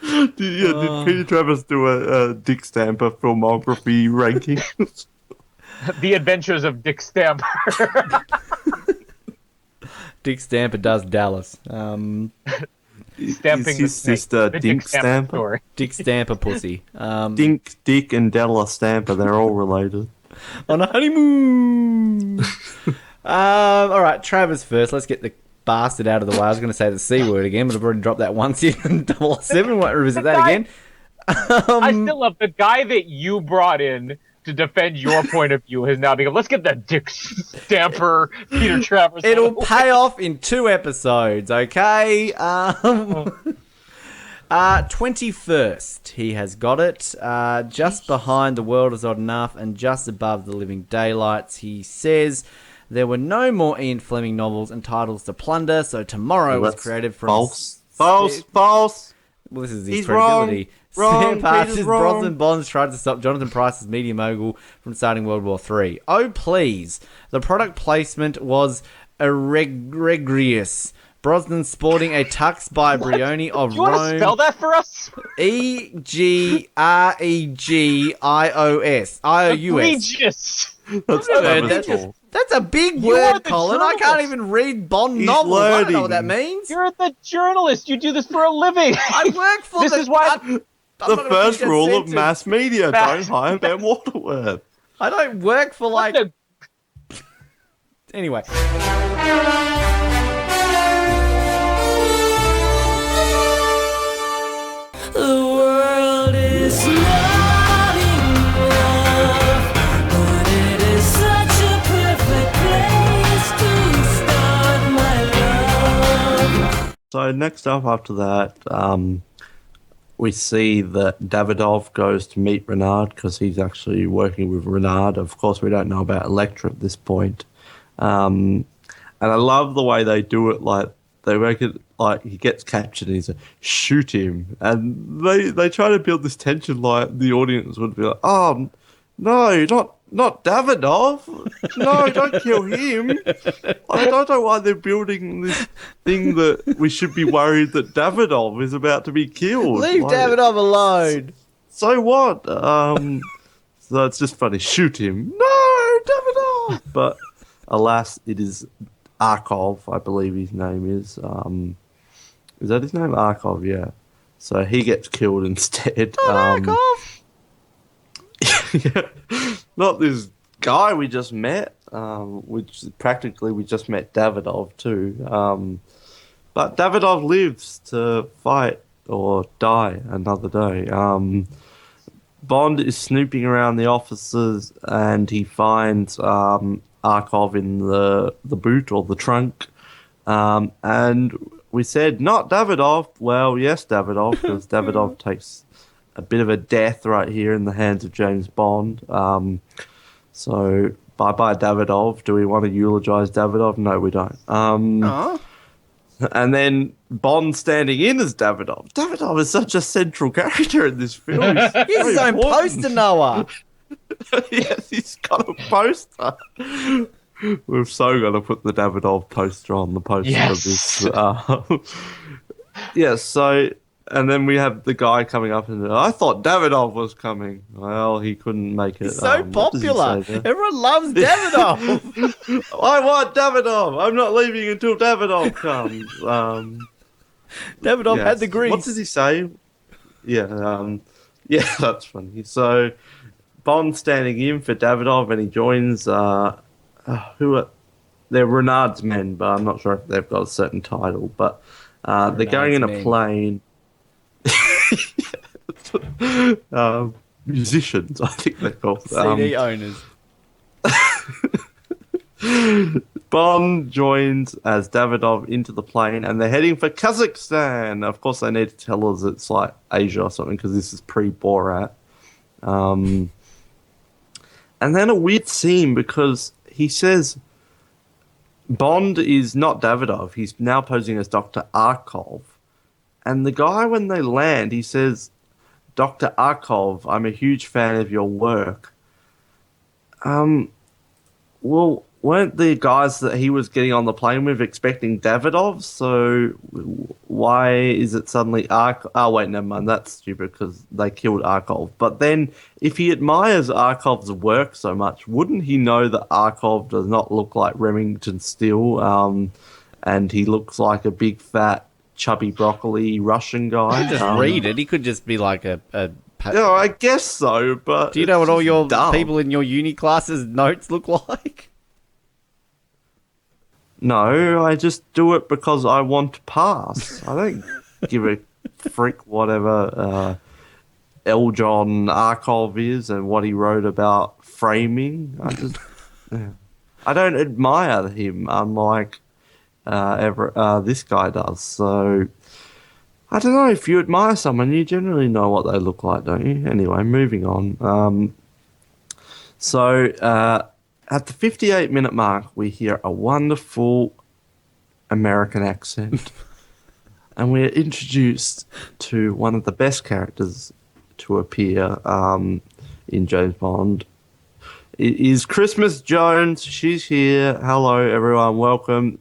Did Peter Travers do a Dick Stamper filmography ranking? The Adventures of Dick Stamper. Dick Stamper does Dallas. Stamping Is his the snake. sister The Dink Dick Stamper Stamper? story. Dick Stamper pussy. Dink, Dick, and Della Stamper, they're all related. On a honeymoon. All right, Travers first. Let's get the bastard out of the way. I was going to say the C word again, but I've already dropped that once in 007. Won't revisit that again. I still love the guy that you brought in to defend your point of view has now become, let's get that Dick Stamper, Peter Travers. It'll pay off in 2 episodes, okay? 21st, he has got it. Just behind The World Is Odd Enough and just above The Living Daylights. He says there were no more Ian Fleming novels and titles to plunder, so Tomorrow was created from... False. Well, this is his He's credibility. wrong. Passes Peter's wrong. Brosnan Bonds tried to stop Jonathan Pryce's media mogul from starting World War III. Oh, please. The product placement was egregious. Brosnan sporting a tux by Brioni of Do you want to Rome. spell that for us? Egregios. Egregious. That's a big You are word, the Colin. I can't journalist. even read Bond He's novels. I don't know what that learning. means. You're the journalist. You do this for a living. I work for This the... is why- I'm The not gonna first finish that rule of sentence. mass media, don't hire Ben Waterworth. I don't work for like... the- Anyway. The world is not enough, but it is such a perfect place to start my love. So next up after that, we see that Davidov goes to meet Renard because he's actually working with Renard. Of course, we don't know about Elektra at this point. And I love the way they do it. Like, they make it like he gets captured and he's like, shoot him. And they try to build this tension like the audience would be like, oh, no, not Davidov. No, don't kill him. I don't know why they're building this thing that we should be worried that Davidov is about to be killed. Leave Like, Davidov alone. So what? So it's just funny. Shoot him. No, Davidov. But alas, it is Arkov, I believe his name is. Is that his name? Arkov, yeah. So he gets killed instead. Arkov. Yeah. Not this guy we just met, which practically we just met Davidov too. But Davidov lives to fight or die another day. Bond is snooping around the offices and he finds Arkov in the boot or the trunk. And we said, not Davidov. Well, yes, Davidov, because Davidov takes a bit of a death right here in the hands of James Bond. So, bye-bye, Davidov. Do we want to eulogize Davidov? No, we don't. And then Bond standing in as Davidov. Davidov is such a central character in this film. He's his own poster, Noah. Yes, he's got a poster. We've so got to put the Davidov poster on the poster of this. Yes, so And then we have the guy coming up and I thought Davidoff was coming. Well, he couldn't make it. He's so what does he popular. say there? Everyone loves Davidoff. I want Davidoff. I'm not leaving until Davidoff comes. Davidoff yes. had the grease. What does he say? Yeah, yeah, that's funny. So Bond's standing in for Davidoff, and he joins. They're Renard's men, but I'm not sure if they've got a certain title. But they're going in a plane. Musicians, I think they're called. CD owners. Bond joins as Davidoff into the plane, and they're heading for Kazakhstan. Of course, they need to tell us it's like Asia or something, because this is pre-Borat. And then a weird scene, because he says Bond is not Davidoff. He's now posing as Dr. Arkov. And the guy, when they land, he says, Dr. Arkov, I'm a huge fan of your work. Well, weren't the guys that he was getting on the plane with expecting Davidoff? So why is it suddenly Arkov? Oh, wait, never mind. That's stupid because they killed Arkov. But then if he admires Arkov's work so much, wouldn't he know that Arkov does not look like Remington Steele? And he looks like a big, fat, chubby broccoli Russian guy. Just read it. He could just be like a yeah, I guess so, but... Do you know what all your dumb. people in your uni classes' notes look like? No, I just do it because I want to pass. I don't give a frick whatever Eljon Arkov is and what he wrote about framing. I don't admire him, unlike this guy does. So... I don't know, if you admire someone, you generally know what they look like, don't you? Anyway, moving on. At the 58-minute mark, we hear a wonderful American accent. And we're introduced to one of the best characters to appear in James Bond. It is Christmas Jones. She's here. Hello, everyone. Welcome.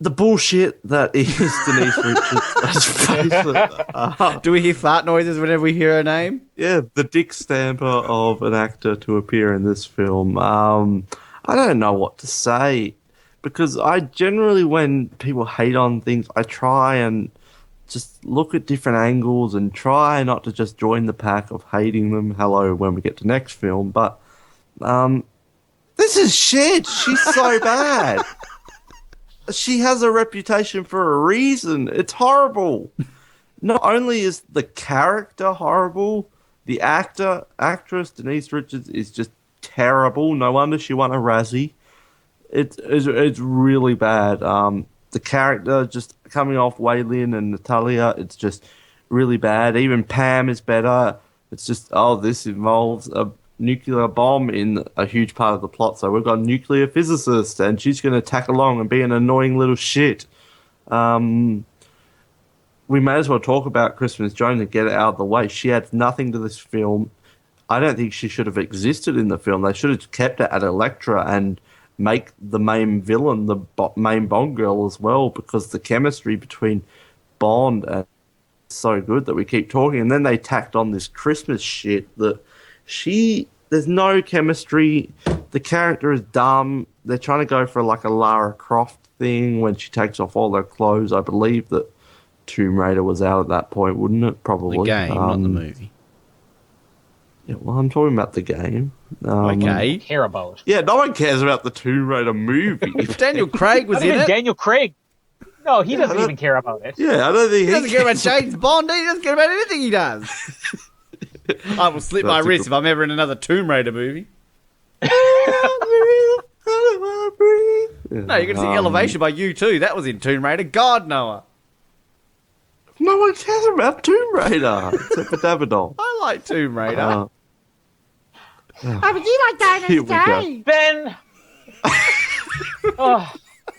The bullshit that is Denise Richards. Do we hear fart noises whenever we hear her name? Yeah, the Dick Stamper of an actor to appear in this film. I don't know what to say, because I generally, when people hate on things, I try and just look at different angles and try not to just join the pack of hating them. Hello, when we get to next film. But this is shit. She's so bad. She has a reputation for a reason. It's horrible. Not only is the character horrible, the actress, Denise Richards, is just terrible. No wonder she won a Razzie. It's really bad. The character, just coming off Wei Lin and Natalia, it's just really bad. Even Pam is better. It's just, this involves a nuclear bomb in a huge part of the plot, so we've got a nuclear physicist and she's going to tack along and be an annoying little shit. We may as well talk about Christmas Jones and get it out of the way. She adds nothing to this film. I don't think she should have existed in the film. They should have kept her at Elektra and make the main villain the main Bond girl as well, because the chemistry between Bond and so good that we keep talking. And then they tacked on this Christmas shit that there's no chemistry. The character is dumb. They're trying to go for like a Lara Croft thing when she takes off all her clothes. I believe that Tomb Raider was out at that point, wouldn't it? Probably. The game, not the movie. Yeah, well, I'm talking about the game. Okay. Care about. Yeah, no one cares about the Tomb Raider movie. Daniel Craig was in it. Daniel Craig. No, he doesn't even care about it. Yeah, I don't think he doesn't care about James Bond. He doesn't care about anything he does. I will slip my wrist if I'm ever in another Tomb Raider movie. No, you're going to see Elevation by U2. That was in Tomb Raider. God, Noah. No one cares about Tomb Raider except for Davidoff. I like Tomb Raider. Oh, but you like Dinosaur. Ben!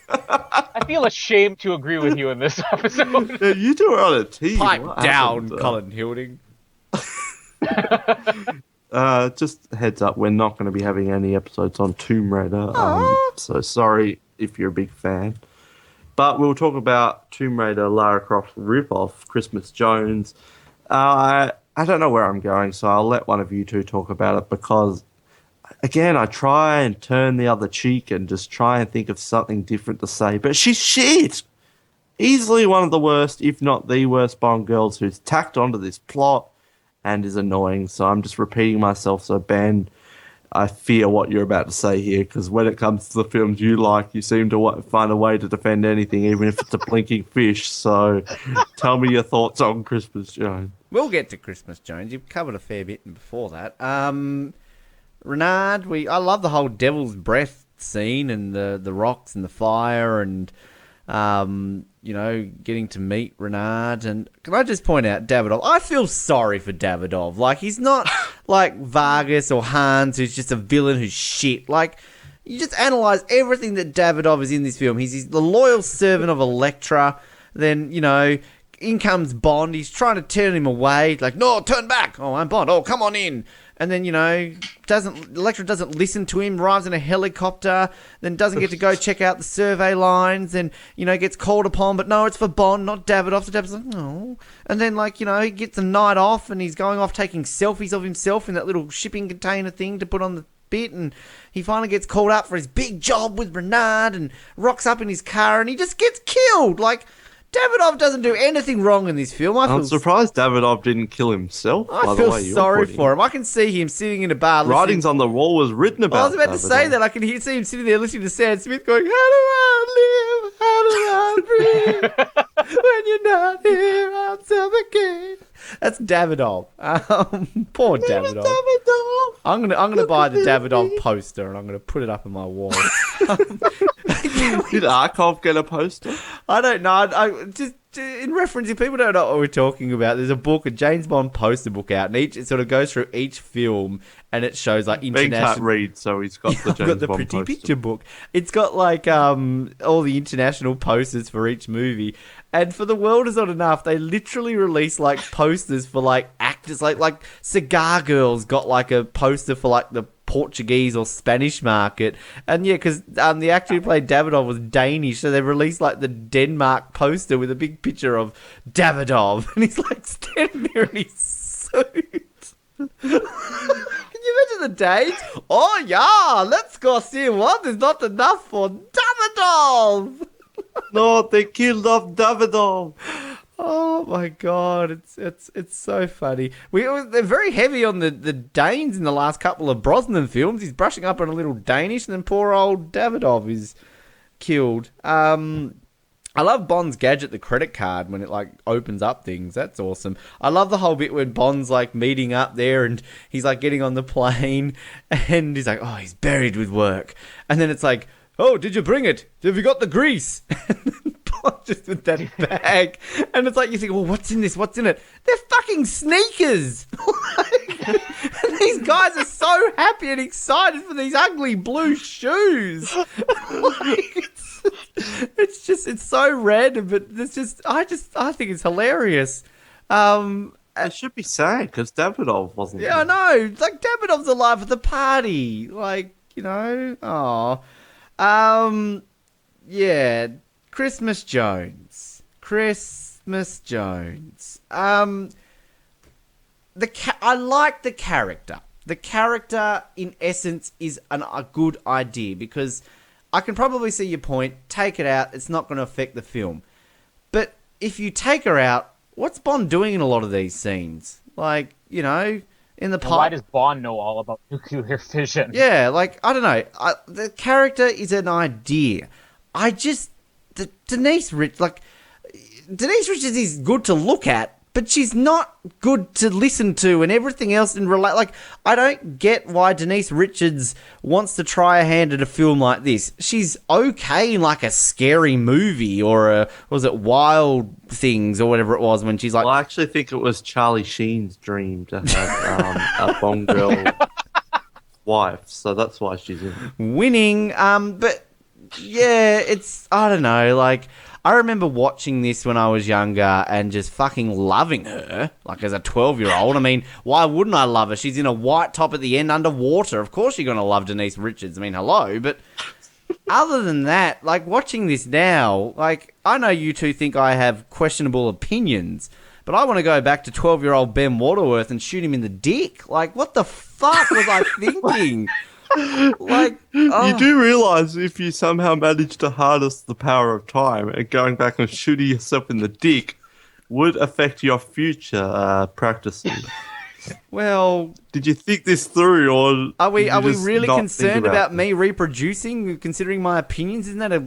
I feel ashamed to agree with you in this episode. Yeah, you two are on a team. Pipe down, Colin Hilding. Just heads up, we're not going to be having any episodes on Tomb Raider. So sorry if you're a big fan. But we'll talk about Tomb Raider, Lara Croft ripoff, Christmas Jones. I don't know where I'm going, so I'll let one of you two talk about it because, again, I try and turn the other cheek and just try and think of something different to say, but she's shit. Easily one of the worst, if not the worst Bond girls who's tacked onto this plot and is annoying. So I'm just repeating myself. So Ben, I fear what you're about to say here, because when it comes to the films you like, you seem to find a way to defend anything, even if it's a blinking fish. So tell me your thoughts on Christmas Jones. We'll get to Christmas Jones. You've covered a fair bit before that. Renard, I love the whole Devil's Breath scene and the rocks and the fire and getting to meet Renard. And can I just point out Davidoff? I feel sorry for Davidoff. Like, he's not like Vargas or Hans, who's just a villain who's shit. Like, you just analyse everything that Davidoff is in this film. He's the loyal servant of Elektra. Then, in comes Bond. He's trying to turn him away. Like, no, turn back. Oh, I'm Bond. Oh, come on in. And then, Elektra doesn't listen to him, arrives in a helicopter, then doesn't get to go check out the survey lines, and, gets called upon, but no, it's for Bond, not Davidoff. So Davidoff's like, no. And then, he gets a night off, and he's going off taking selfies of himself in that little shipping container thing to put on the bit, and he finally gets called up for his big job with Renard, and rocks up in his car, and he just gets killed. Like, Davidoff doesn't do anything wrong in this film. I'm surprised Davidoff didn't kill himself. I feel sorry for him. I can see him sitting in a bar. Writings on the wall was written about. I was about to say that. I can see him sitting there listening to Sam Smith going, "How do I live? How do I breathe? When you're not here, I'm suffocating." That's Davidoff. Poor Davidoff. I'm gonna buy the Davidoff poster and I'm gonna put it up on my wall. Did Arkhov get a poster? I don't know. I just in reference, if people don't know what we're talking about, there's a book, a James Bond poster book out, and it sort of goes through each film, and it shows like international. Ben can't read, so he's got the James Bond pretty poster. picture book. It's got like all the international posters for each movie, and for The World Is Not Enough, they literally release like posters for like actors, like Cigar Girls got like a poster for like the Portuguese or Spanish market, and yeah, because the actor who played Davidoff was Danish, so they released like the Denmark poster with a big picture of Davidoff, and he's like standing there in his suit. Can you imagine the dates? Oh yeah, let's go see what is not enough for Davidoff. No, they killed off Davidoff. Oh my god, it's so funny. They're very heavy on the Danes in the last couple of Brosnan films. He's brushing up on a little Danish, and then poor old Davidoff is killed. I love Bond's gadget, the credit card, when it like opens up things. That's awesome. I love the whole bit when Bond's like meeting up there, and he's like getting on the plane, and he's like, oh, he's buried with work, and then it's like, oh, did you bring it? Have you got the grease? Just with that bag, and it's like you think, well, what's in this? What's in it? They're fucking sneakers. And these guys are so happy and excited for these ugly blue shoes. It's so random, but I think it's hilarious. It should be sad because Davidoff wasn't. Yeah, I know. Like Davidoff's alive at the party. Like, yeah. Christmas Jones. I like the character. The character, in essence, is a good idea because I can probably see your point. Take it out. It's not going to affect the film. But if you take her out, what's Bond doing in a lot of these scenes? Like, in the why does Bond know all about nuclear fission? Yeah, like, I don't know. The character is an idea. Denise Richards is good to look at, but she's not good to listen to and everything else and relate. Like, I don't get why Denise Richards wants to try a hand at a film like this. She's okay in like a scary movie or Wild Things or whatever it was when she's like... Well, I actually think it was Charlie Sheen's dream to have a Bond girl wife, so that's why she's in it. Winning, but... Yeah, I don't know, like, I remember watching this when I was younger and just fucking loving her, like, as a 12-year-old. I mean, why wouldn't I love her? She's in a white top at the end underwater. Of course you're going to love Denise Richards. I mean, hello, but other than that, like, watching this now, like, I know you two think I have questionable opinions, but I want to go back to 12-year-old Ben Waterworth and shoot him in the dick. Like, what the fuck was I thinking? Like, You do realise if you somehow manage to harness the power of time and going back and shooting yourself in the dick would affect your future practicing. Well, did you think this through, or are we just really not concerned think about it? me reproducing, considering my opinions? Isn't that a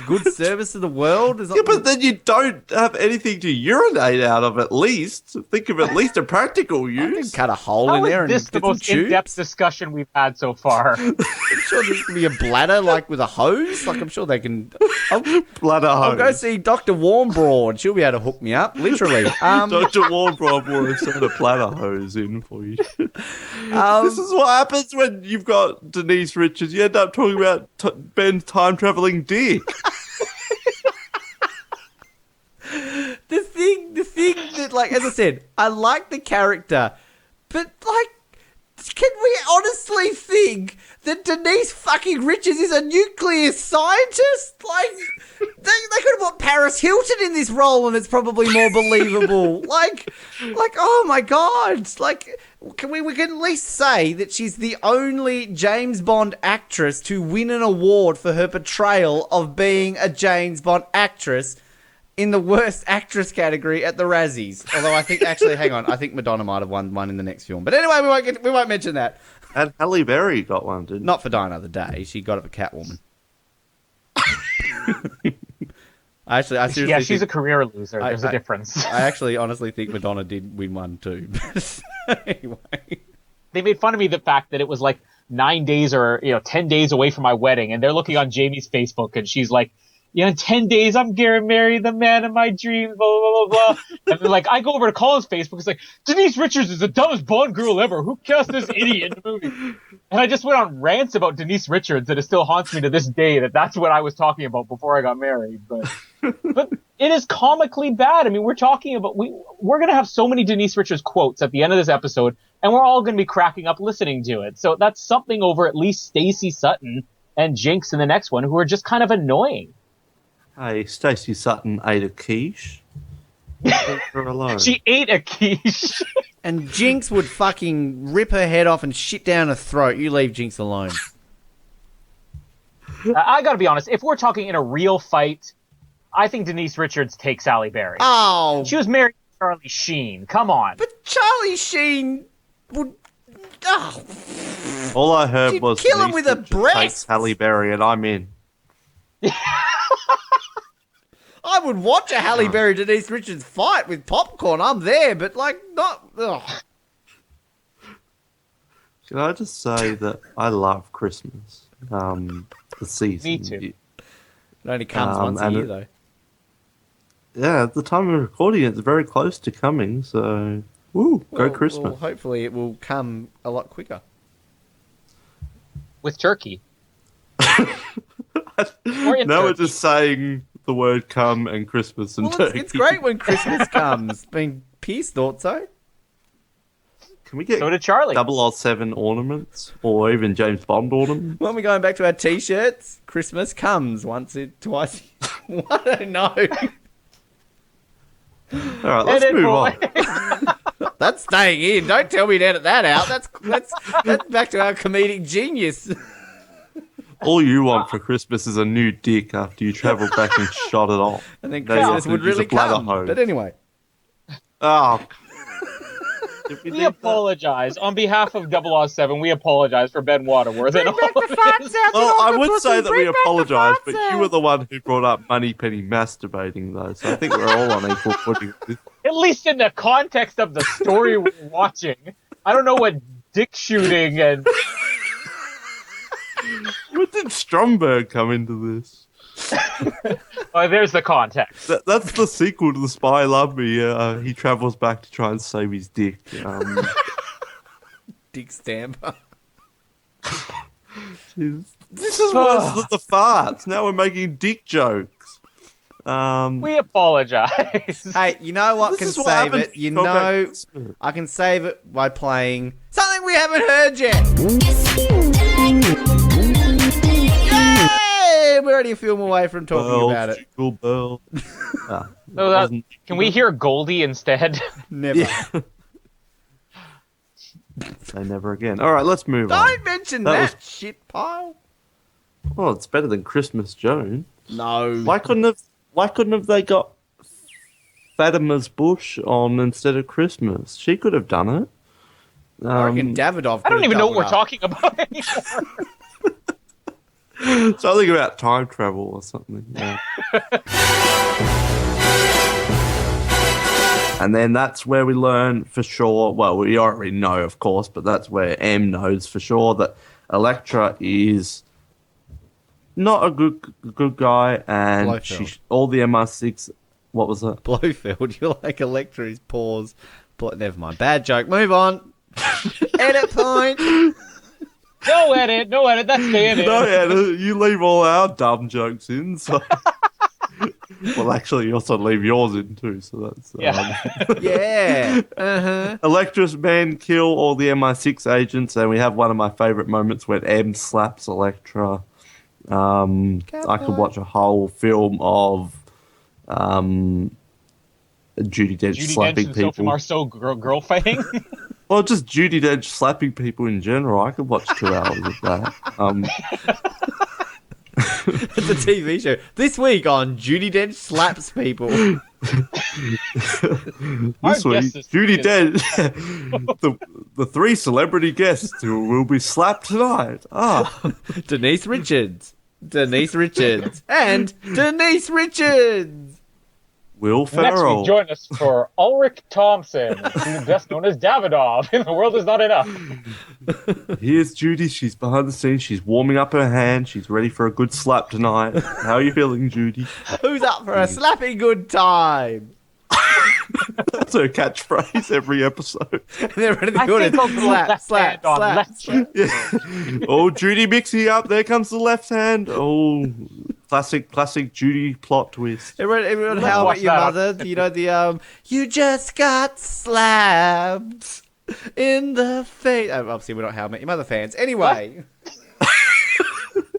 good service to the world? Yeah, but then you don't have anything to urinate out of. At least think of at least a practical use. Cut a hole How in there is and this the get some most in-depth tubes. discussion we've had so far? I'm sure there's gonna be a bladder like with a hose. Like I'm sure they can. Bladder I'll hose. go see Dr. Warmbroad. She'll be able to hook me up, literally. Dr. Warmbroad will send a bladder hose in for you. This is what happens when you've got Denise Richards. You end up talking about Ben's time-traveling dick. The thing that, like, as I said, I like the character, but, like, can we honestly think that Denise fucking Richards is a nuclear scientist? Like, they could have put Paris Hilton in this role and it's probably more believable. like, oh my god. Like, we can at least say that she's the only James Bond actress to win an award for her portrayal of being a James Bond actress in the worst actress category at the Razzies. Although I think, actually, hang on, I think Madonna might have won one in the next film. But anyway, we won't mention that. And Halle Berry got one, didn't Not for Die Another Day. She got it for Catwoman. I seriously Yeah, she's think, a career loser. There's a difference. I actually honestly think Madonna did win one too. But anyway. They made fun of me the fact that it was like 9 days or 10 days away from my wedding, and they're looking on Jamie's Facebook, and she's like, in 10 days, I'm getting married, the man of my dreams, blah, blah, blah, blah. And then, like, I go over to Colin's Facebook, it's like, Denise Richards is the dumbest Bond girl ever. Who cast this idiot in the movie? And I just went on rants about Denise Richards, and it still haunts me to this day that's what I was talking about before I got married. But it is comically bad. I mean, we're talking about, we're going to have so many Denise Richards quotes at the end of this episode, and we're all going to be cracking up listening to it. So that's something over at least Stacey Sutton and Jinx in the next one, who are just kind of annoying. Hey, Stacey Sutton ate a quiche. Leave her alone. She ate a quiche. And Jinx would fucking rip her head off and shit down her throat. You leave Jinx alone. I gotta be honest, if we're talking in a real fight, I think Denise Richards takes Halle Berry. Oh. She was married to Charlie Sheen. Come on. But Charlie Sheen would... Oh. All I heard She'd was kill him Denise with a Richards breast. takes Halle Berry, and I'm in. I would watch a Halle Berry Denise Richards fight with popcorn. I'm there, but like not. Ugh. Can I just say that I love Christmas? The season. Me too. It only comes once a year, though. Yeah, at the time of recording, it's very close to coming. So, go Christmas! Well, hopefully, it will come a lot quicker. With turkey. Now we're just saying the word "come" and Christmas and turkey. It's great when Christmas comes. I mean, Pierce thought so. Can we get so did Charlie 007 ornaments or even James Bond ornaments? When we're going back to our t-shirts, Christmas comes twice. I don't know. All right, let's move on. That's staying in. Don't tell me to edit that out. That's back to our comedic genius. All you want for Christmas is a new dick after you travel back and shot it off. I think Now you Christmas have to would use a really bladder come. hose. But anyway. Oh. We apologize. On behalf of 007, we apologize for Ben Waterworth. And all of this. Well, I would say that we apologise, but you were the one who brought up Moneypenny masturbating, though, so I think we're all on equal footing. At least in the context of the story we're watching. I don't know what dick shooting and... When did Stromberg come into this? There's the context. That's the sequel to The Spy Love Me. He travels back to try and save his dick. Dick Stamper. This is worse than the farts. Now we're making dick jokes. We apologize. Hey, you know what can save it? You know, I can save it by playing something we haven't heard yet. Yay! we're only a film away from talking about it. Jingle bell. Can we hear Goldie instead? Never. Say never again. All right, let's move on. Don't mention that shit pile. Oh, it's better than Christmas Joan. No. Why couldn't have they got Fatima's Bush on instead of Christmas? She could have done it. I reckon Davidoff. I don't even know what we're talking about anymore. Something about time travel or something. Yeah. And then that's where we learn for sure. Well, we already know, of course, but that's where M knows for sure that Elektra is not a good guy, and all the MI6. What was that? Blofeld. You're like Elektra's paws. Never mind. Bad joke. Move on. Edit point. No edit. That's the edit. No edit. You leave all our dumb jokes in. So. Well, actually, you also leave yours in too. So that's yeah. Uh-huh. Elektra's men kill all the MI6 agents, and we have one of my favorite moments when M slaps Elektra. I could watch a whole film of Judi Dench slapping people. Sophie Marceau girl fighting. Well, just Judi Dench slapping people in general. I could watch 2 hours of that. It's a TV show. This week on Judi Dench slaps people. This week, Judi Dench, the 3 celebrity guests who will be slapped tonight are Denise Richards, and Denise Richards. Will Next Ferrell. week, join us for Ulrich Thompson, who's best known as Davidoff in The World Is Not Enough. Here's Judy. She's behind the scenes. She's warming up her hand. She's ready for a good slap tonight. How are you feeling, Judy? Who's up for a slapping good time? That's her catchphrase every episode. They're ready to go to slap. Yeah. Oh, Judy mixing up. There comes the left hand. Oh, classic Judy plot twist. Everyone, how about your mother? You know the you just got slapped in the face. Obviously, we're not How I Met Your Mother fans. Anyway.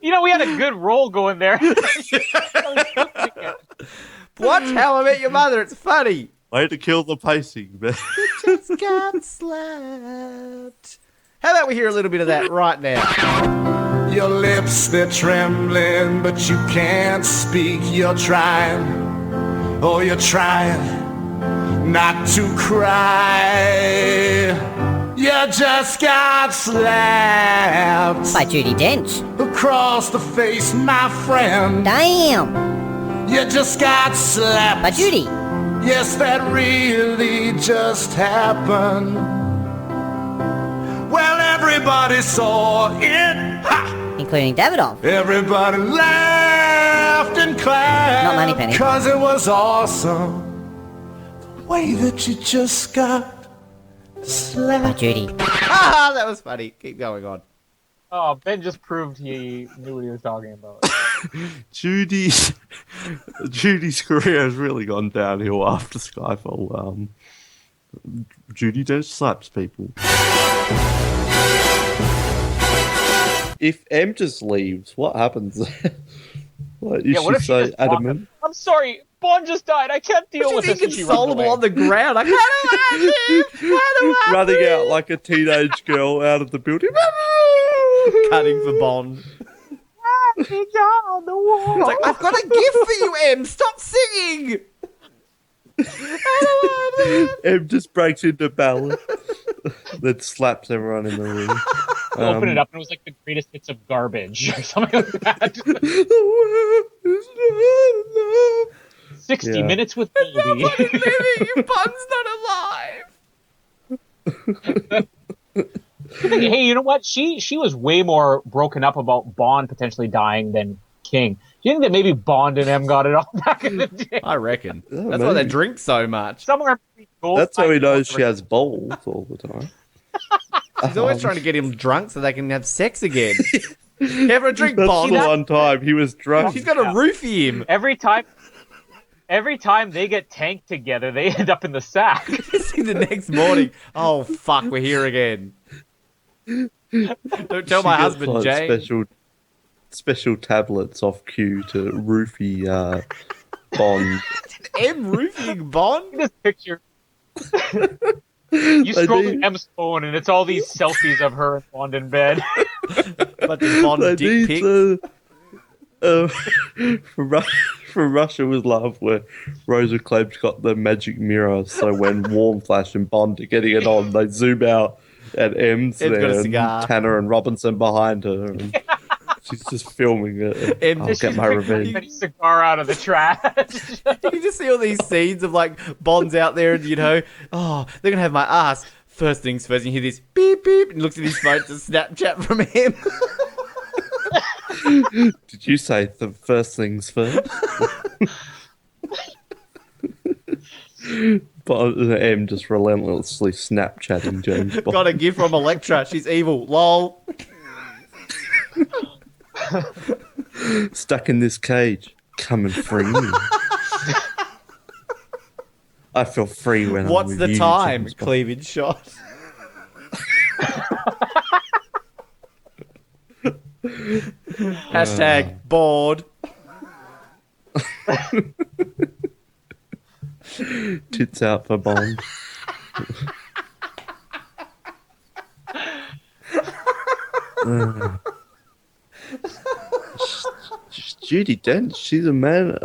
You know, we had a good roll going there. Watch How I Met Your Mother. It's funny. Way to kill the pacing, man. You just got slapped. How about we hear a little bit of that right now? Your lips, they're trembling, but you can't speak. You're trying, oh, you're trying not to cry. You just got slapped by Judi Dench across the face, my friend. Damn. You just got slapped by Judy. Yes, that really just happened. Well, everybody saw it, ha! Including Davidoff. Everybody laughed and clapped. Not Moneypenny. 'Cause it was awesome. The way that you just got slapped by Judy. Ah, that was funny. Keep going on. Oh, Ben just proved he knew what he was talking about. Judy's career has really gone downhill after Skyfall. Judi Dench slaps people. If M just leaves, what happens? What if she say adamant? I'm sorry, Bond just died. I can't deal with this. She's inconsolable on the ground. Like, how do I live? How do I Running live? out like a teenage girl out of the building. Cutting for Bond. On the wall. It's like, I've got a gift for you, M. Stop singing. M just breaks into ballad, then slaps everyone in the room. Open it up and it was like the greatest hits of garbage or something like that. 60 minutes with Goldie. Bond's not alive. Hey, you know what? She was way more broken up about Bond potentially dying than King. Do you think that maybe Bond and M got it all back in the day? I reckon. That's why they drink so much. Somewhere That's how he knows she has balls all the time. She's always trying to get him drunk so they can have sex again. Ever drink Bond? That's the one time he was drunk. She's got to roofie him. Every time they get tanked together, they end up in the sack. See the next morning. Oh fuck, we're here again. Don't tell my husband, Jay. special tablets off cue to roofie Bond. M roofing Bond? This picture. You scroll to M's phone and it's all these selfies of her and Bond in bed. But the Bond dick pics. From Russia with Love, where Rosa Kleb's got the magic mirror, so when Warm Flash and Bond are getting it on, they zoom out at M's Em's there, got a and cigar. Tanner and Robinson behind her. And she's just filming it. I'll get my revenge. A cigar out of the trash. You just see all these scenes of like Bond's out there and, you know, oh, they're going to have my ass. First things first, you hear this beep beep and he looks at his phone to Snapchat from him. Did you say the first things first? But M just relentlessly Snapchatting James Bond. Got a gift from Elektra. She's evil. Lol. Stuck in this cage. Come and free me. I feel free when What's I'm with the you, time? James Bond. Cleavage shot. Hashtag bored. Tits out for Bond. Judi Dench, she's a man.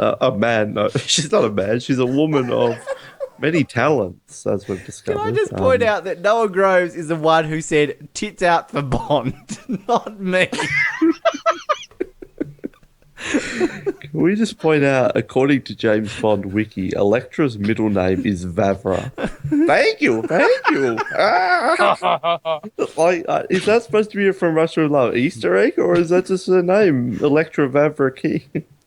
No, she's not a man. She's a woman of many talents, as we've discovered. Can I just point out that Noah Groves is the one who said tits out for Bond, not me. Can we just point out, according to James Bond Wiki, Elektra's middle name is Vavra. Thank you. Is that supposed to be from Russia with Love Easter egg, or is that just her name, Elektra Vavra Key?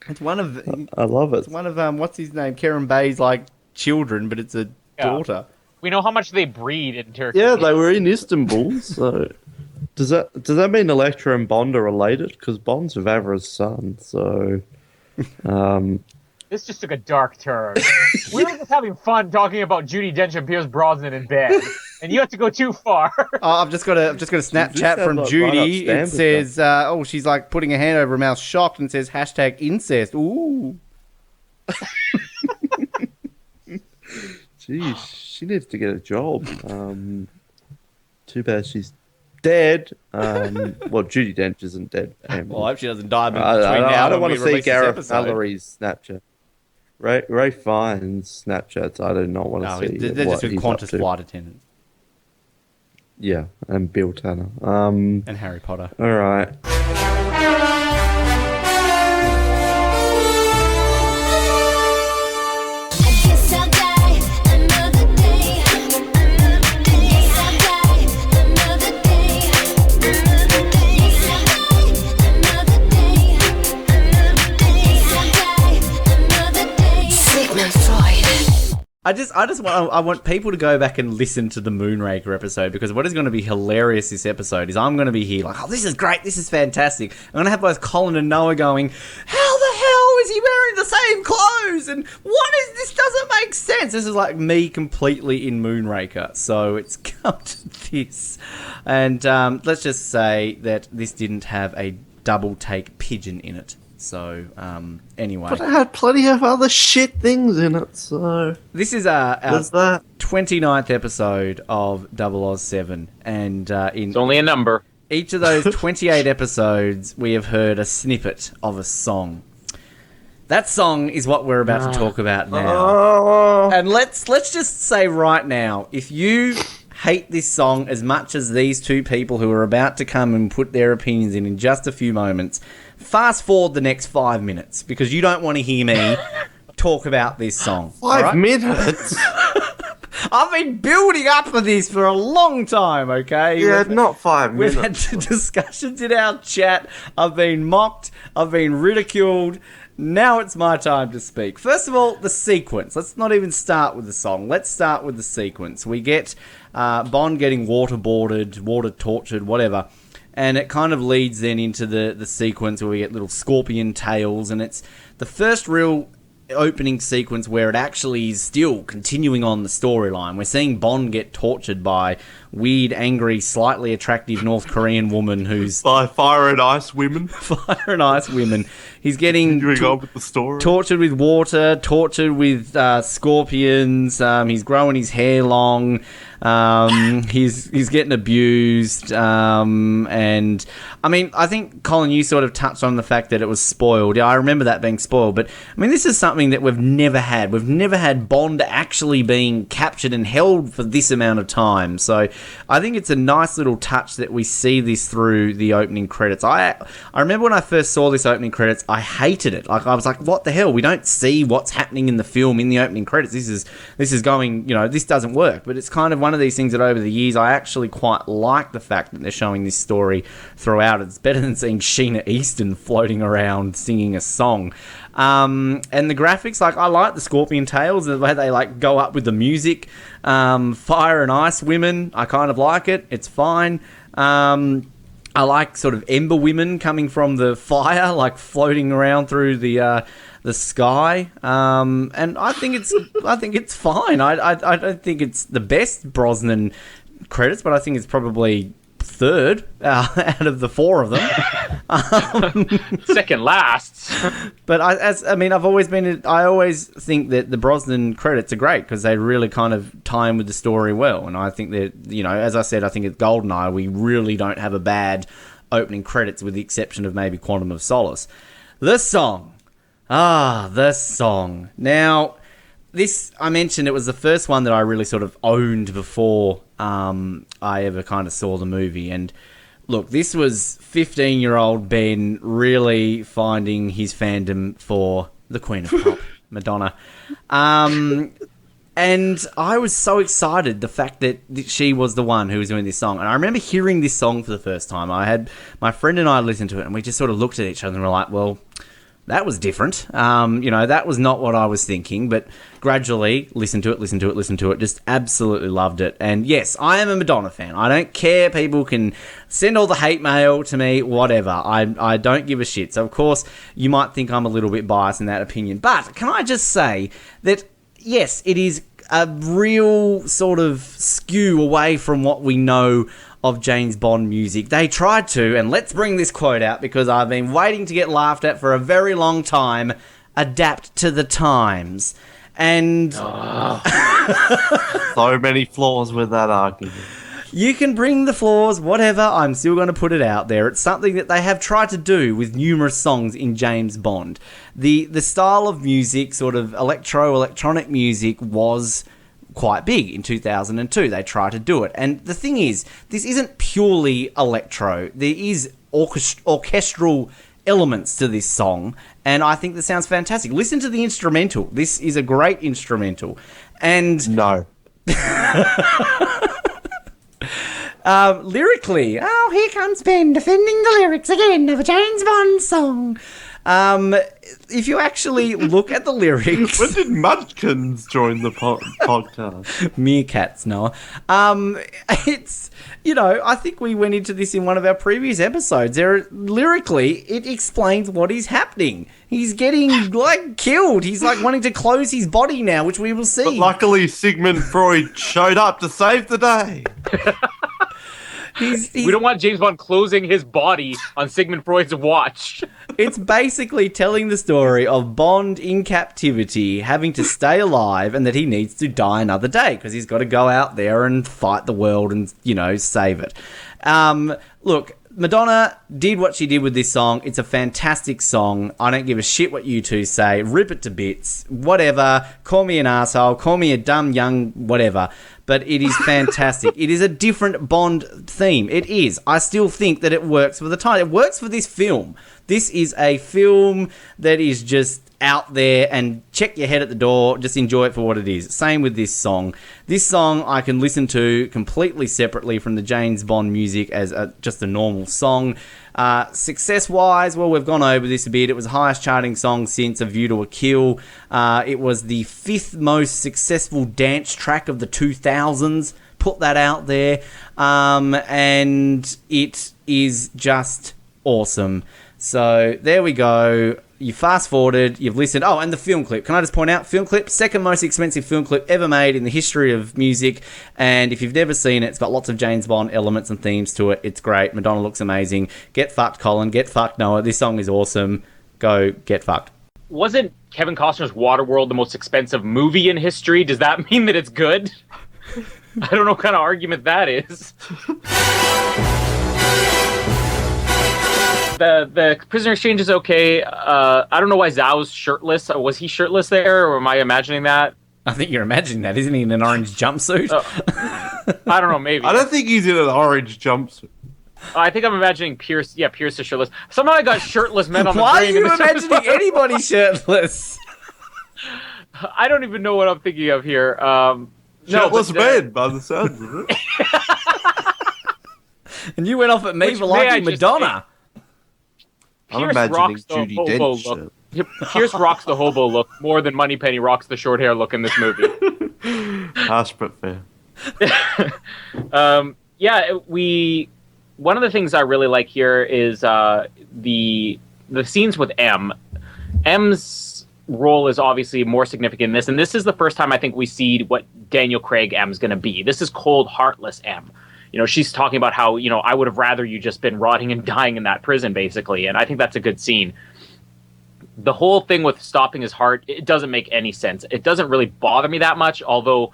It's one of. I love it. It's one of what's his name, Karen Bay's like children, but it's a daughter. We know how much they breed in Turkey. Yeah, they were in Istanbul. So does that mean Elektra and Bond are related? Because Bond's Vavra's son. So this just took a dark turn. We were just having fun talking about Judi Dench and Pierce Brosnan in bed, and you have to go too far. I've just got a Snapchat from like Judy. right up It says, she's like putting her hand over her mouth, shocked, and says hashtag incest. Ooh. Jeez, she needs to get a job. Too bad she's dead. Well, Judi Dench isn't dead. Well, I hope she doesn't die between now I don't and want we to see release this Gareth episode. Mallory's Snapchat. Ray Fiennes' Snapchats, I do not want to see. They're what just with he's Qantas up to. flight attendants. Yeah, and Bill Tanner. And Harry Potter. All right. I want people to go back and listen to the Moonraker episode, because what is going to be hilarious this episode is I'm going to be here like, oh, this is great, this is fantastic. I'm going to have both Colin and Noah going, how the hell is he wearing the same clothes? And what is this? Doesn't make sense. This is like me completely in Moonraker. So it's come to this. And let's just say that this didn't have a double take pigeon in it. So, anyway. But it had plenty of other shit things in it, so... This is our 29th episode of 007, and it's only a number. Each of those 28 episodes, we have heard a snippet of a song. That song is what we're about to talk about now. And let's just say right now, if you hate this song as much as these two people who are about to come and put their opinions in just a few moments, fast forward the next 5 minutes, because you don't want to hear me talk about this song. 5 minutes? I've been building up for this for a long time, okay? Yeah, not 5 minutes. We've had discussions in our chat. I've been mocked. I've been ridiculed. Now it's my time to speak. First of all, the sequence. Let's not even start with the song. Let's start with the sequence. We get Bond getting waterboarded, water-tortured, whatever. And it kind of leads then into the sequence where we get little scorpion tails. And it's the first real opening sequence where it actually is still continuing on the storyline. We're seeing Bond get tortured by weird, angry, slightly attractive North Korean woman who's... By fire and ice women. Fire and ice women. He's getting on with the story. tortured with water, tortured with scorpions. He's growing his hair long. He's getting abused. And I mean, I think, Colin, you sort of touched on the fact that it was spoiled. Yeah, I remember that being spoiled. But I mean, this is something that we've never had. We've never had Bond actually being captured and held for this amount of time. So I think it's a nice little touch that we see this through the opening credits. I remember when I first saw this opening credits, I hated it. Like, I was like, what the hell? We don't see what's happening in the film in the opening credits. This is going, this doesn't work. But it's kind of one of these things that over the years I actually quite like the fact that they're showing this story throughout. It's better than seeing Sheena Easton floating around singing a song. And the graphics, like, I like the scorpion tails, the way they like go up with the music. Fire and ice women, I kind of like it. It's fine. I like sort of ember women coming from the fire, like floating around through the sky. And I think it's fine. I don't think it's the best Brosnan credits, but I think it's probably third out of the four of them. Second last. But I always think that the Brosnan credits are great because they really kind of tie in with the story well. And I think that, as I said, I think at GoldenEye we really don't have a bad opening credits with the exception of maybe Quantum of Solace. The song. The song. Now, this, I mentioned, it was the first one that I really sort of owned before I ever kind of saw the movie. And look, this was 15-year-old Ben really finding his fandom for the Queen of Pop, Madonna. And I was so excited, the fact that she was the one who was doing this song. And I remember hearing this song for the first time. I had my friend and I listened to it, and we just sort of looked at each other and were like, well, that was different. That was not what I was thinking, but gradually listened to it, just absolutely loved it. And yes, I am a Madonna fan. I don't care. People can send all the hate mail to me, whatever. I don't give a shit. So, of course, you might think I'm a little bit biased in that opinion. But can I just say that, yes, it is a real sort of skew away from what we know of James Bond music. They tried to, and let's bring this quote out because I've been waiting to get laughed at for a very long time, adapt to the times. And so many flaws with that argument. You can bring the flaws, whatever, I'm still going to put it out there. It's something that they have tried to do with numerous songs in James Bond. The style of music, sort of electronic music, was quite big in 2002. They tried to do it. And the thing is, this isn't purely electro. There is orchestral elements to this song, and I think this sounds fantastic. Listen to the instrumental. This is a great instrumental. And no. Lyrically, here comes Ben defending the lyrics again of a James Bond song. If you actually look at the lyrics... When did Mudkins join the podcast? Meerkats, Noah. It's, I think we went into this in one of our previous episodes. Lyrically, it explains what is happening. He's getting, killed. He's, wanting to close his body now, which we will see. But luckily, Sigmund Freud showed up to save the day. We don't want James Bond closing his body on Sigmund Freud's watch. It's basically telling the story of Bond in captivity, having to stay alive, and that he needs to die another day because he's got to go out there and fight the world and, save it. Look, Madonna did what she did with this song. It's a fantastic song. I don't give a shit what you two say. Rip it to bits. Whatever. Call me an asshole. Call me a dumb young whatever. But it is fantastic. It is a different Bond theme. It is. I still think that it works for the time. It works for this film. This is a film that is just out there, and check your head at the door. Just enjoy it for what it is. Same with this song. This song I can listen to completely separately from the James Bond music as just a normal song. Success-wise, well, we've gone over this a bit. It was the highest charting song since A View to a Kill. It was the 5th most successful dance track of the 2000s. Put that out there. And it is just awesome. So there we go. you fast forwarded, you've listened. Oh, and the film clip. Can I just point out, film clip, second most expensive film clip ever made in the history of music. And if you've never seen it, it's got lots of James Bond elements and themes to it. It's great. Madonna looks amazing. Get fucked, Colin. Get fucked, Noah. This song is awesome. Go get fucked. Wasn't Kevin Costner's Waterworld the most expensive movie in history? Does that mean that it's good? I don't know what kind of argument that is. The Prisoner Exchange is okay. I don't know why Zhao's shirtless. Was he shirtless there, or am I imagining that? I think you're imagining that. Isn't he in an orange jumpsuit? I don't know, maybe. I don't think he's in an orange jumpsuit. I think I'm imagining Pierce. Yeah, Pierce is shirtless. Somehow I got shirtless men on the Why are brain. you imagining anybody shirtless? I don't even know what I'm thinking of here. Shirtless men, by the sounds of it. And you went off at me for liking Madonna. I'm Pierce imagining rocks the Judi hobo Dench. look. Pierce rocks the hobo look more than Moneypenny rocks the short hair look in this movie. Harsh but fair. One of the things I really like here is the scenes with M. M's role is obviously more significant in this, and this is the first time I think we see what Daniel Craig M is going to be. This is cold, heartless M. You know, she's talking about how, you know, I would have rather you just been rotting and dying in that prison, basically. And I think that's a good scene. The whole thing with stopping his heart, it doesn't make any sense. It doesn't really bother me that much, although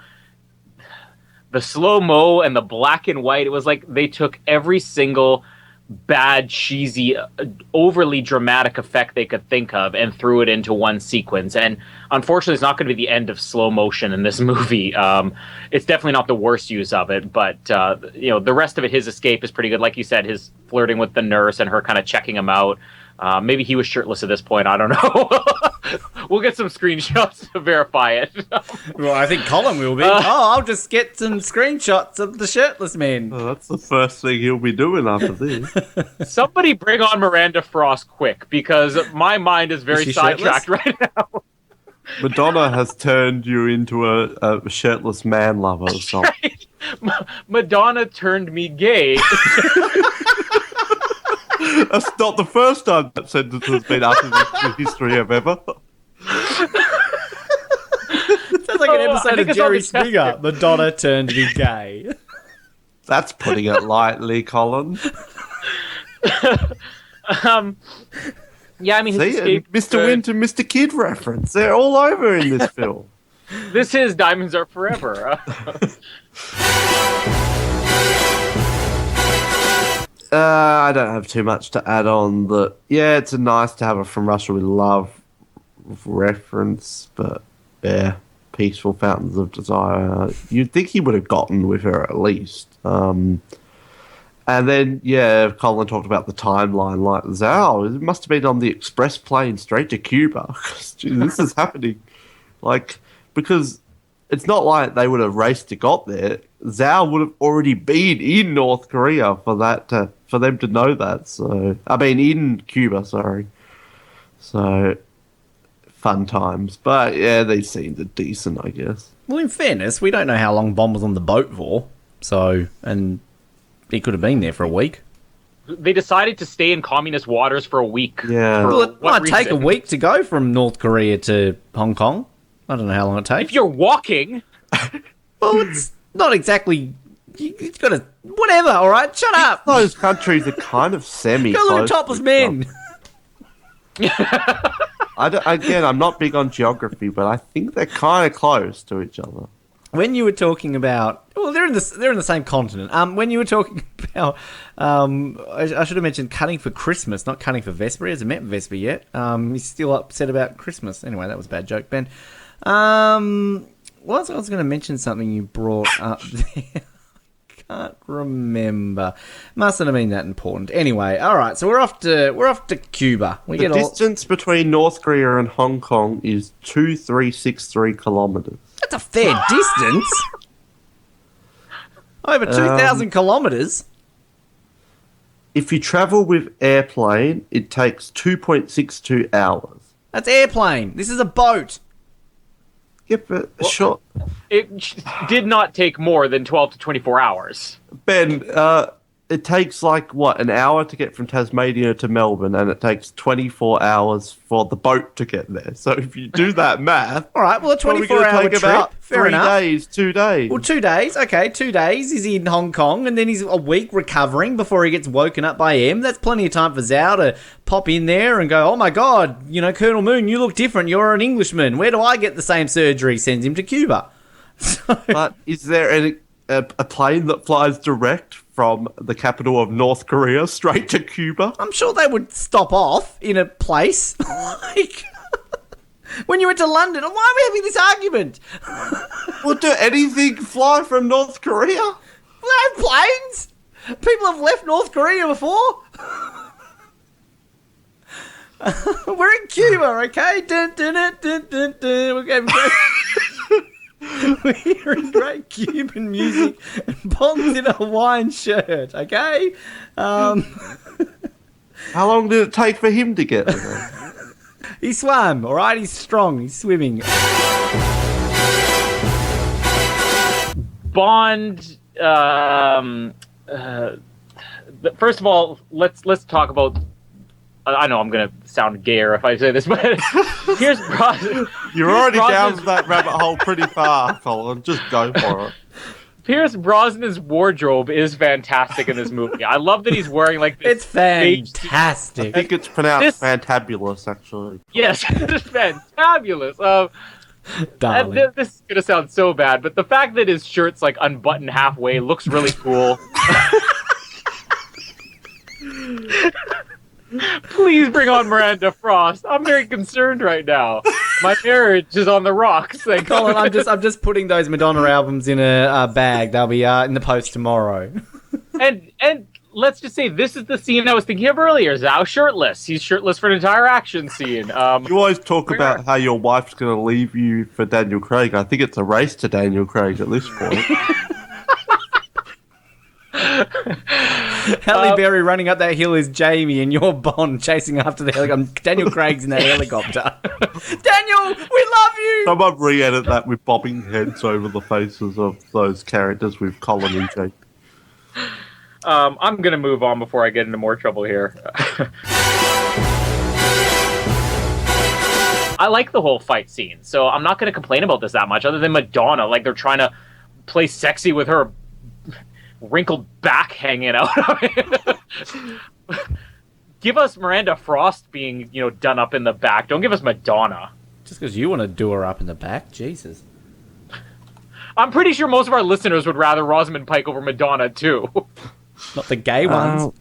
the slow-mo and the black and white, it was like they took every single bad, cheesy, overly dramatic effect they could think of and threw it into one sequence. And unfortunately, it's not going to be the end of slow motion in this movie. It's definitely not the worst use of it, but you know, the rest of it, his escape is pretty good. Like you said, his flirting with the nurse and her kind of checking him out. Maybe he was shirtless at this point. I don't know. We'll get some screenshots to verify it. Well, I think Colin will be. I'll just get some screenshots of the shirtless man. Oh, that's the first thing he'll be doing after this. Somebody bring on Miranda Frost quick, because my mind is very sidetracked right now. Madonna has turned you into a shirtless man lover or something. Right. Madonna turned me gay. That's not the first time that sentence has been uttered in the history of ever. Sounds like an episode of Jerry Springer. Madonna turned me gay. That's putting it lightly, Colin. Yeah, I mean, his escape, Mr. Wint and Mr. Kid reference. They're all over in this film. This is Diamonds Are Forever. I don't have too much to add on. Yeah, it's nice to have a From Russia with Love reference, but yeah, Peaceful Fountains of Desire. You'd think he would have gotten with her at least. And then, yeah, Colin talked about the timeline like Zhao. It must have been on the express plane straight to Cuba. This is happening. Like, because it's not like they would have raced to got there. Zhao would have already been in North Korea for them to know that. So, I mean, in Cuba, sorry. So, fun times. But, yeah, these scenes are decent, I guess. Well, in fairness, we don't know how long Bond was on the boat for. So, and he could have been there for a week. They decided to stay in communist waters for a week. Yeah. Well, it might take a week to go from North Korea to Hong Kong. I don't know how long it takes. If you're walking... Well, it's not exactly... You've got to... Whatever, all right? Shut up! Those countries are kind of semi-close. Go little topless men! Again, I'm not big on geography, but I think they're kind of close to each other. When you were talking about... Well, they're in the same continent. When you were talking about... I should have mentioned cutting for Christmas, not cutting for Vesper. He hasn't met Vesper yet. He's still upset about Christmas. Anyway, that was a bad joke, Ben. I was going to mention something you brought up there. Can't remember. Mustn't have been that important. Anyway, all right. So we're off to Cuba. The distance between North Korea and Hong Kong is 2363 kilometers. That's a fair distance. Over 2,000 kilometers. If you travel with airplane, it takes 2.62 hours. That's airplane. This is a boat. Yeah, but sure. It did not take more than 12 to 24 hours. Ben, it takes like what, an hour to get from Tasmania to Melbourne, and it takes 24 hours for the boat to get there. So if you do that math, All right, well, a probably gonna 24-hour take trip. about Fair 3 enough. days, 2 days. Well, 2 days. Okay, 2 days. He's in Hong Kong, and then he's a week recovering before he gets woken up by M. That's plenty of time for Zhao to pop in there and go, oh my God, Colonel Moon, you look different. You're an Englishman. Where do I get the same surgery? Sends him to Cuba. But is there a plane that flies direct from the capital of North Korea straight to Cuba? I'm sure they would stop off in a place. Like, when you went to London, why are we having this argument? Well, do anything fly from North Korea? They have planes. People have left North Korea before. We're in Cuba, okay? Dun, dun, dun, dun, dun, dun. We're hearing great Cuban music and Bond's in a Hawaiian shirt, okay? How long did it take for him to get there? He swam, all right? He's strong. He's swimming. Bond. First of all, let's talk about. I know I'm gonna sound gayer if I say this, but here's Brosnan. You're already down that rabbit hole pretty far, Colin. Just go for it. Pierce Brosnan's wardrobe is fantastic in this movie. I love that he's wearing like this. It's fantastic. I think it's pronounced fantabulous, actually. Yes, it's fantabulous. Darling. This is gonna sound so bad, but the fact that his shirt's like unbuttoned halfway looks really cool. Please bring on Miranda Frost. I'm very concerned right now. My marriage is on the rocks. Colin, I'm just putting those Madonna albums in a bag. They'll be in the post tomorrow. and let's just say this is the scene I was thinking of earlier. Zhao shirtless. He's shirtless for an entire action scene. You always talk about how your wife's going to leave you for Daniel Craig. I think it's a race to Daniel Craig at this point. Halle Berry running up that hill is Jamie, and you're Bond chasing after the helicopter. Daniel Craig's in that helicopter. Daniel, we love you! Someone re-edit that with bobbing heads over the faces of those characters with Colin and Jake. I'm going to move on before I get into more trouble here. I like the whole fight scene, so I'm not going to complain about this that much, other than Madonna. Like, they're trying to play sexy with her wrinkled back hanging out. Give us Miranda Frost being, done up in the back. Don't give us Madonna. Just because you want to do her up in the back? Jesus. I'm pretty sure most of our listeners would rather Rosamund Pike over Madonna, too. Not the gay ones.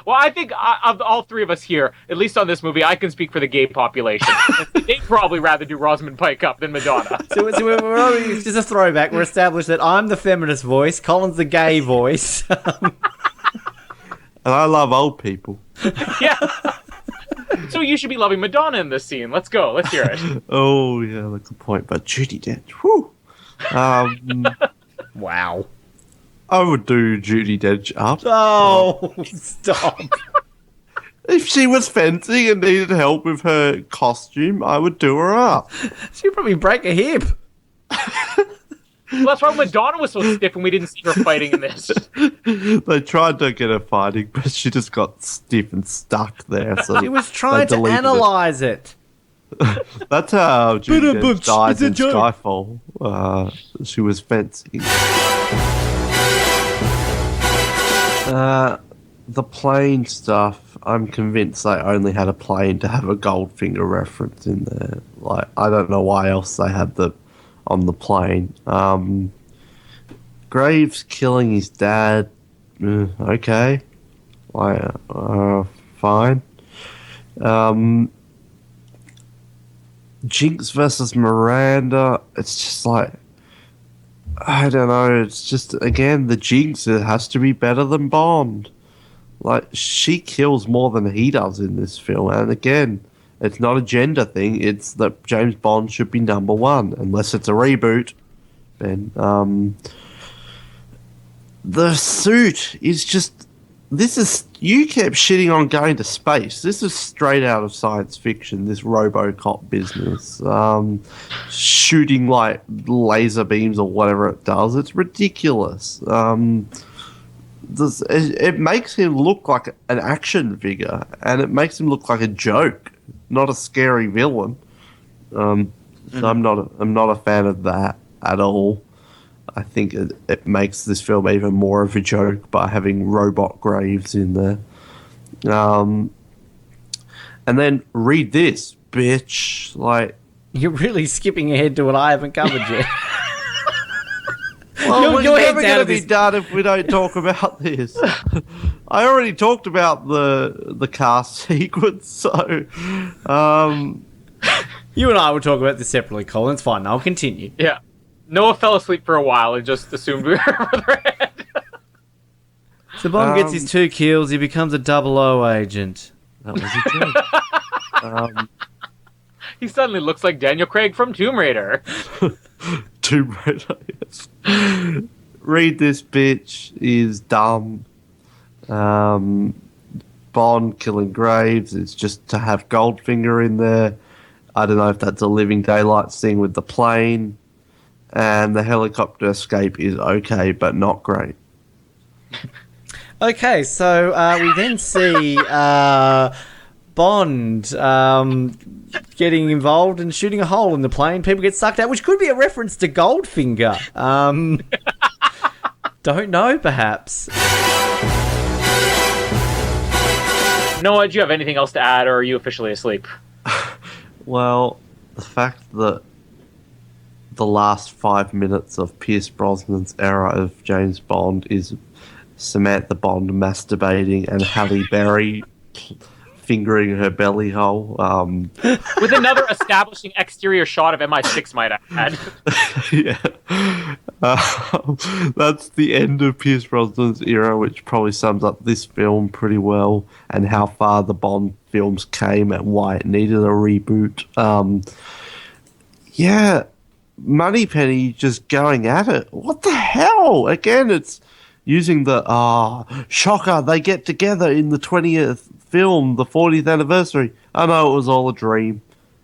Well, I think of all three of us here, at least on this movie, I can speak for the gay population. They'd probably rather do Rosamund Pike up than Madonna. So we're already, it's just a throwback. We're established that I'm the feminist voice, Colin's the gay voice. And I love old people. Yeah. So you should be loving Madonna in this scene. Let's go. Let's hear it. Oh, yeah, that's a point. But Judi Dench, whew. Wow. I would do Judi Dench up. Oh, stop. If she was fencing and needed help with her costume, I would do her up. She'd probably break a hip. Well, that's why Madonna was so stiff and we didn't see her fighting in this. They tried to get her fighting, but she just got stiff and stuck there. So she was trying to analyze it. That's how Judi Dench died in Skyfall. She was fencing. The plane stuff, I'm convinced they only had a plane to have a Goldfinger reference in there. Like, I don't know why else they had the on the plane. Graves killing his dad, okay. Fine. Jinx versus Miranda, it's just like, I don't know, it's just, again, the Jinx, it has to be better than Bond. Like, she kills more than he does in this film, and again, it's not a gender thing, it's that James Bond should be number one, unless it's a reboot. Then, the suit is just, this is, you kept shitting on going to space. This is straight out of science fiction, this RoboCop business. Shooting like laser beams or whatever it does. It's ridiculous. it makes him look like an action figure, and it makes him look like a joke, not a scary villain. So I'm not a fan of that at all. I think it makes this film even more of a joke by having robot Graves in there. And then read this, bitch. Like, you're really skipping ahead to what I haven't covered yet. Well, we're never going to be done if we don't talk about this. I already talked about the car sequence, so you and I will talk about this separately, Colin. It's fine. I'll continue. Yeah. Noah fell asleep for a while and just assumed we were further ahead. So Bond gets his 2 kills. He becomes a 000 agent. That was a joke. He suddenly looks like Daniel Craig from Tomb Raider. Tomb Raider, yes. Read this, bitch is dumb. Bond killing Graves is just to have Goldfinger in there. I don't know if that's a Living Daylights thing with the plane. And the helicopter escape is okay, but not great. Okay, so we then see Bond getting involved and shooting a hole in the plane. People get sucked out, which could be a reference to Goldfinger. Don't know, perhaps. Noah, do you have anything else to add, or are you officially asleep? Well, the fact that the last 5 minutes of Pierce Brosnan's era of James Bond is Samantha Bond masturbating and Halle Berry fingering her belly hole. With another establishing exterior shot of MI6, might I add. Yeah. That's the end of Pierce Brosnan's era, which probably sums up this film pretty well, and how far the Bond films came and why it needed a reboot. Yeah, Moneypenny just going at it. What the hell? Again, it's using the shocker, they get together in the 20th film, the 40th anniversary. I know it was all a dream.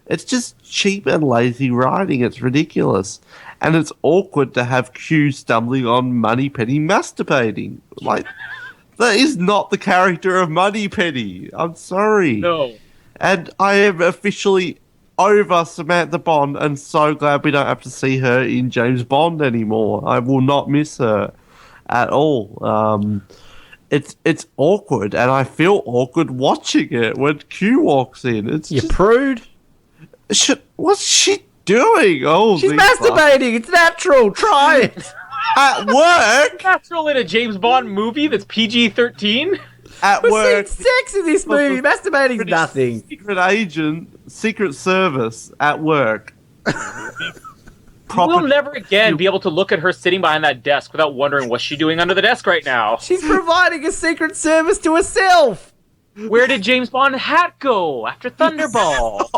It's just cheap and lazy writing. It's ridiculous. And it's awkward to have Q stumbling on Moneypenny masturbating. Like, that is not the character of Moneypenny. I'm sorry. No. And I am officially over Samantha Bond and so glad we don't have to see her in James Bond anymore. I will not miss her at all. It's awkward, and I feel awkward watching it when Q walks in. It's you prude. What's she doing? Oh, she's masturbating. It's natural. Try it. At work. Natural in a James Bond movie that's PG-13. At work. Seeing sex in this movie. Masturbating's nothing. Secret agent, Secret Service at work. We'll never again be able to look at her sitting behind that desk without wondering what's she doing under the desk right now. She's providing a Secret Service to herself. Where did James Bond hat go after Thunderball?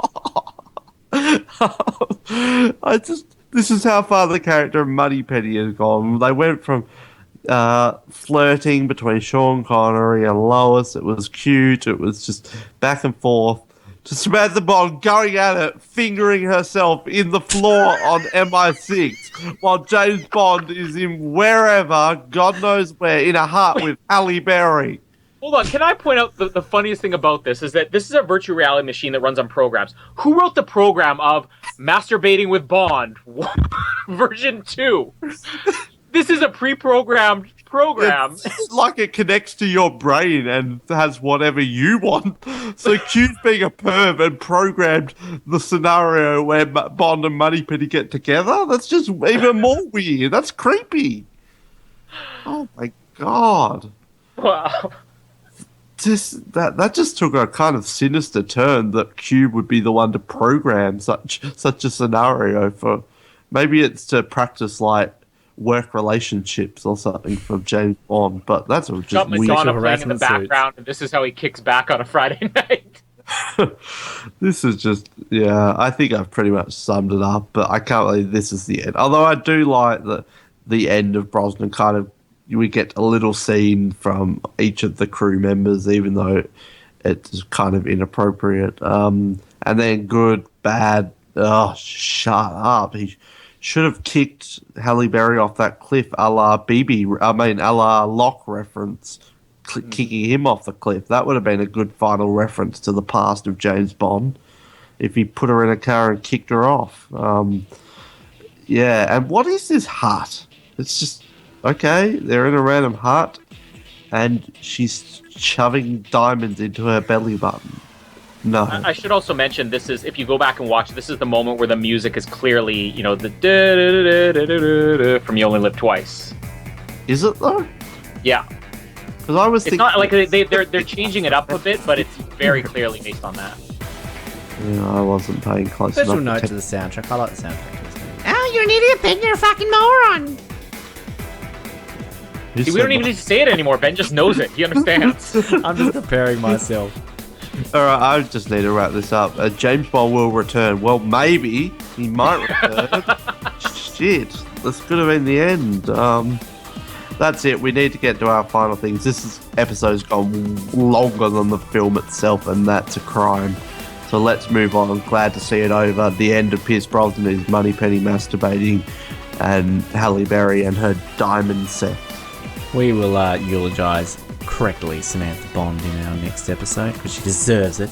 This is how far the character of Moneypenny has gone. They went from flirting between Sean Connery and Lois. It was cute. It was just back and forth. To Samantha Bond going at it, fingering herself in the floor on MI6, while James Bond is in wherever, God knows where, in a hut with Halle Berry. Hold on, can I point out the funniest thing about this is that this is a virtual reality machine that runs on programs. Who wrote the program of Masturbating with Bond version 2? This is a pre-programmed program. It's like it connects to your brain and has whatever you want. So Q's being a perv and programmed the scenario where Bond and Moneypenny get together. That's just even more weird. That's creepy. Oh my god. Wow. That just took a kind of sinister turn that Q would be the one to program such a scenario for. Maybe it's to practice like work relationships or something from James Bond, but that's just got Madonna weird. playing in the background, and this is how he kicks back on a Friday night. This is just, yeah, I think I've pretty much summed it up, but I can't believe this is the end. Although I do like the end of Brosnan kind of, we get a little scene from each of the crew members, even though it's kind of inappropriate. And then good, bad, shut up. should have kicked Halle Berry off that cliff, a la Locke reference, kicking him off the cliff. That would have been a good final reference to the past of James Bond if he put her in a car and kicked her off. Yeah, and what is this hut? It's just, okay, they're in a random hut, and she's shoving diamonds into her belly button. No. I should also mention, this is, if you go back and watch, this is the moment where the music is clearly, you know, the da-da-da-da-da-da-da from You Only Live Twice. Is it, though? Yeah. Because I was thinking... It's not like they're changing it up a bit, but it's very clearly based on that. Yeah, I wasn't paying close Special enough note to the soundtrack. I like the soundtrack. Oh, you're an idiot, Ben. You're a fucking moron. See, we don't even need to say it anymore. Ben just knows it. He understands. I'm just preparing myself. Alright, I just need to wrap this up. James Bond will return. Well, maybe he might return. Shit, this could have been the end. That's it. We need to get to our final things. Episode's gone longer than the film itself, and that's a crime. So let's move on. I'm glad to see it over. The end of Pierce Brosnan is Moneypenny masturbating, and Halle Berry and her diamond set. We will eulogise correctly Samantha Bond in our next episode, because she deserves it.